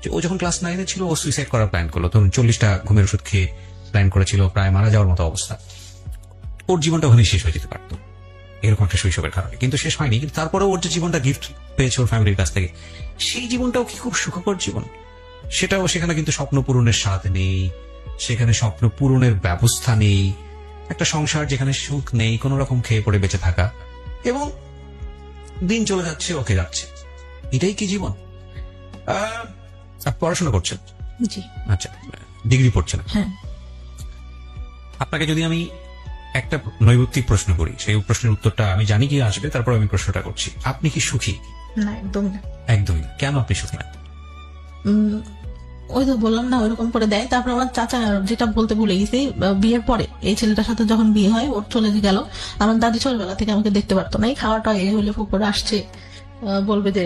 যে ও যখন ক্লাস 9-এ ছিল ও সুইসাইড করার প্ল্যান করলো, ধরুন 40টা ঘুমের ওষুধ খেয়ে প্ল্যান করেছিল, প্রায় মারা যাওয়ার মতো অবস্থা। ওর জীবনটা ওখানেই শেষ হয়ে যেতে পারতো এরকম একটা শৈশবের কারণে, কিন্তু শেষ হয়নি। কিন্তু তারপরে ওর যে জীবনটা গিফট পেয়েছে ওর ফ্যামিলির কাছ থেকে, সেই জীবনটাও কি খুব সুখকর জীবন? সেটাও, সেখানে কিন্তু স্বপ্ন পূরণের স্বাদ নেই, সেখানে স্বপ্ন পূরণের ব্যবস্থা নেই, একটা সংসার যেখানে সুখ নেই, কোন রকম খেয়ে পড়ে বেঁচে থাকা, এবং দিন চলে যাচ্ছে, ওকে যাচ্ছে। এটাই কি জীবন? পড়াশোনা করছেন? জি। আচ্ছা, ডিগ্রি পড়ছেন? হ্যাঁ। আপনাকে যদি আমি একটা নৈমিত্তিক প্রশ্ন করি, সেই প্রশ্নের উত্তরটা আমি জানি কি আসবে, তারপর আমি প্রশ্নটা করছি, আপনি কি সুখী? না, একদম না। একদমই না। কেন আপনি সুখী না? ওই তো বললাম না, ওইরকম করে দেয়। তারপর আমার চাচা, যেটা বলতে ভুলে গেছি, বিয়ের পরে এই ছেলেটার সাথে যখন বিয়ে হয়, ওর চলে গেল, আমার দাদি ছোটবেলা থেকে আমাকে দেখতে পারতো না। এই খাওয়াটা এই হলে পুকুরে আসছে, বলবে যে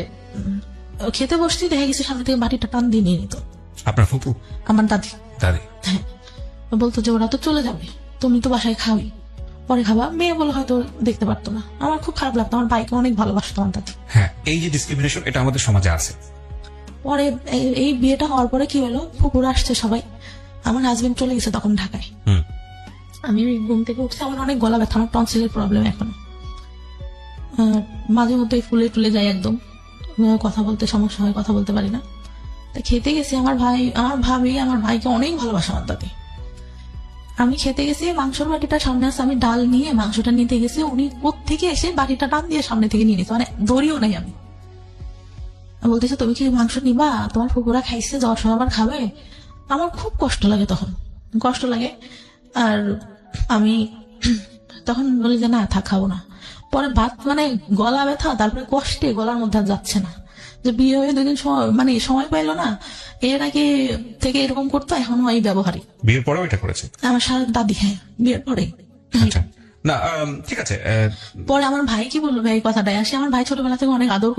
খেতে বসছি, দেখে গেছি সামনে থেকে বাটিটা টান দিয়ে নিয়ে নিত। আপনার ফুপু? আমার দাদি। দাদি? হ্যাঁ। বলতো যে ওরা তো চলে যাবে, তুমি তো বাসায় খাওয়াই, পরে খাবা। মেয়ে বলে হয়তো দেখতে পারতো না। আমার খুব খারাপ লাগতো, আমার ভাইকে অনেক ভালোবাসতো আমার দাদি। হ্যাঁ, এই যে ডিসক্রিমিনেশন, এটা আমাদের সমাজে আছে। পরে এই বিয়েটা হওয়ার পরে কি হলো, ফুপুরা আসছে সবাই, আমার হাজবেন্ড চলে গেছে তখন ঢাকায়। আমি ঘুম থেকে উঠছি, আমার অনেক গলা ব্যথা, আমার টনসিলের প্রবলেম এখন, মাঝে মধ্যে ফুলে টুলে যায় একদম, কথা বলতে সমস্যা হয়, কথা বলতে পারি না। তা খেতে গেছি, আমার ভাবি আমার ভাইকে অনেক ভালোবাসে আমার দাদি। আমি খেতে গেছি, মাংসের বাটিটা সামনে আছে, আমি ডাল নিয়ে মাংসটা নিতে গেছি, উনি কোত্থেকে এসে বাটিটা টান দিয়ে সামনে থেকে নিয়ে নিতে, মানে ধরিও নাই। আমি বলতেছে তুমি কি মাংস নিবা, তোমার ফুকুরা খাইছে, যাওয়ার সময় আবার খাবে। আমার খুব কষ্ট লাগে, তখন কষ্ট লাগে। আর আমি তখন বলি যে না, থাক, খাবো না। পরে ভাত মানে গলা ব্যথা, তারপরে কষ্টে গলার মধ্যে আর যাচ্ছে না। যে বিয়ে হয়ে 2 দিন মানে সময় পাইলো না, এর আগে থেকে এরকম করতো, এখনো এই ব্যবহারই। বিয়ের পরেও এটা করেছে আমার সারা দাদি? হ্যাঁ, বিয়ের পরে। আচ্ছা, না ঠিক আছে। পরে আমার ভাই কি বললো ভাই, এই কথাটাই আসে, আমার ভাই ছোটবেলা থেকে অনেক আদর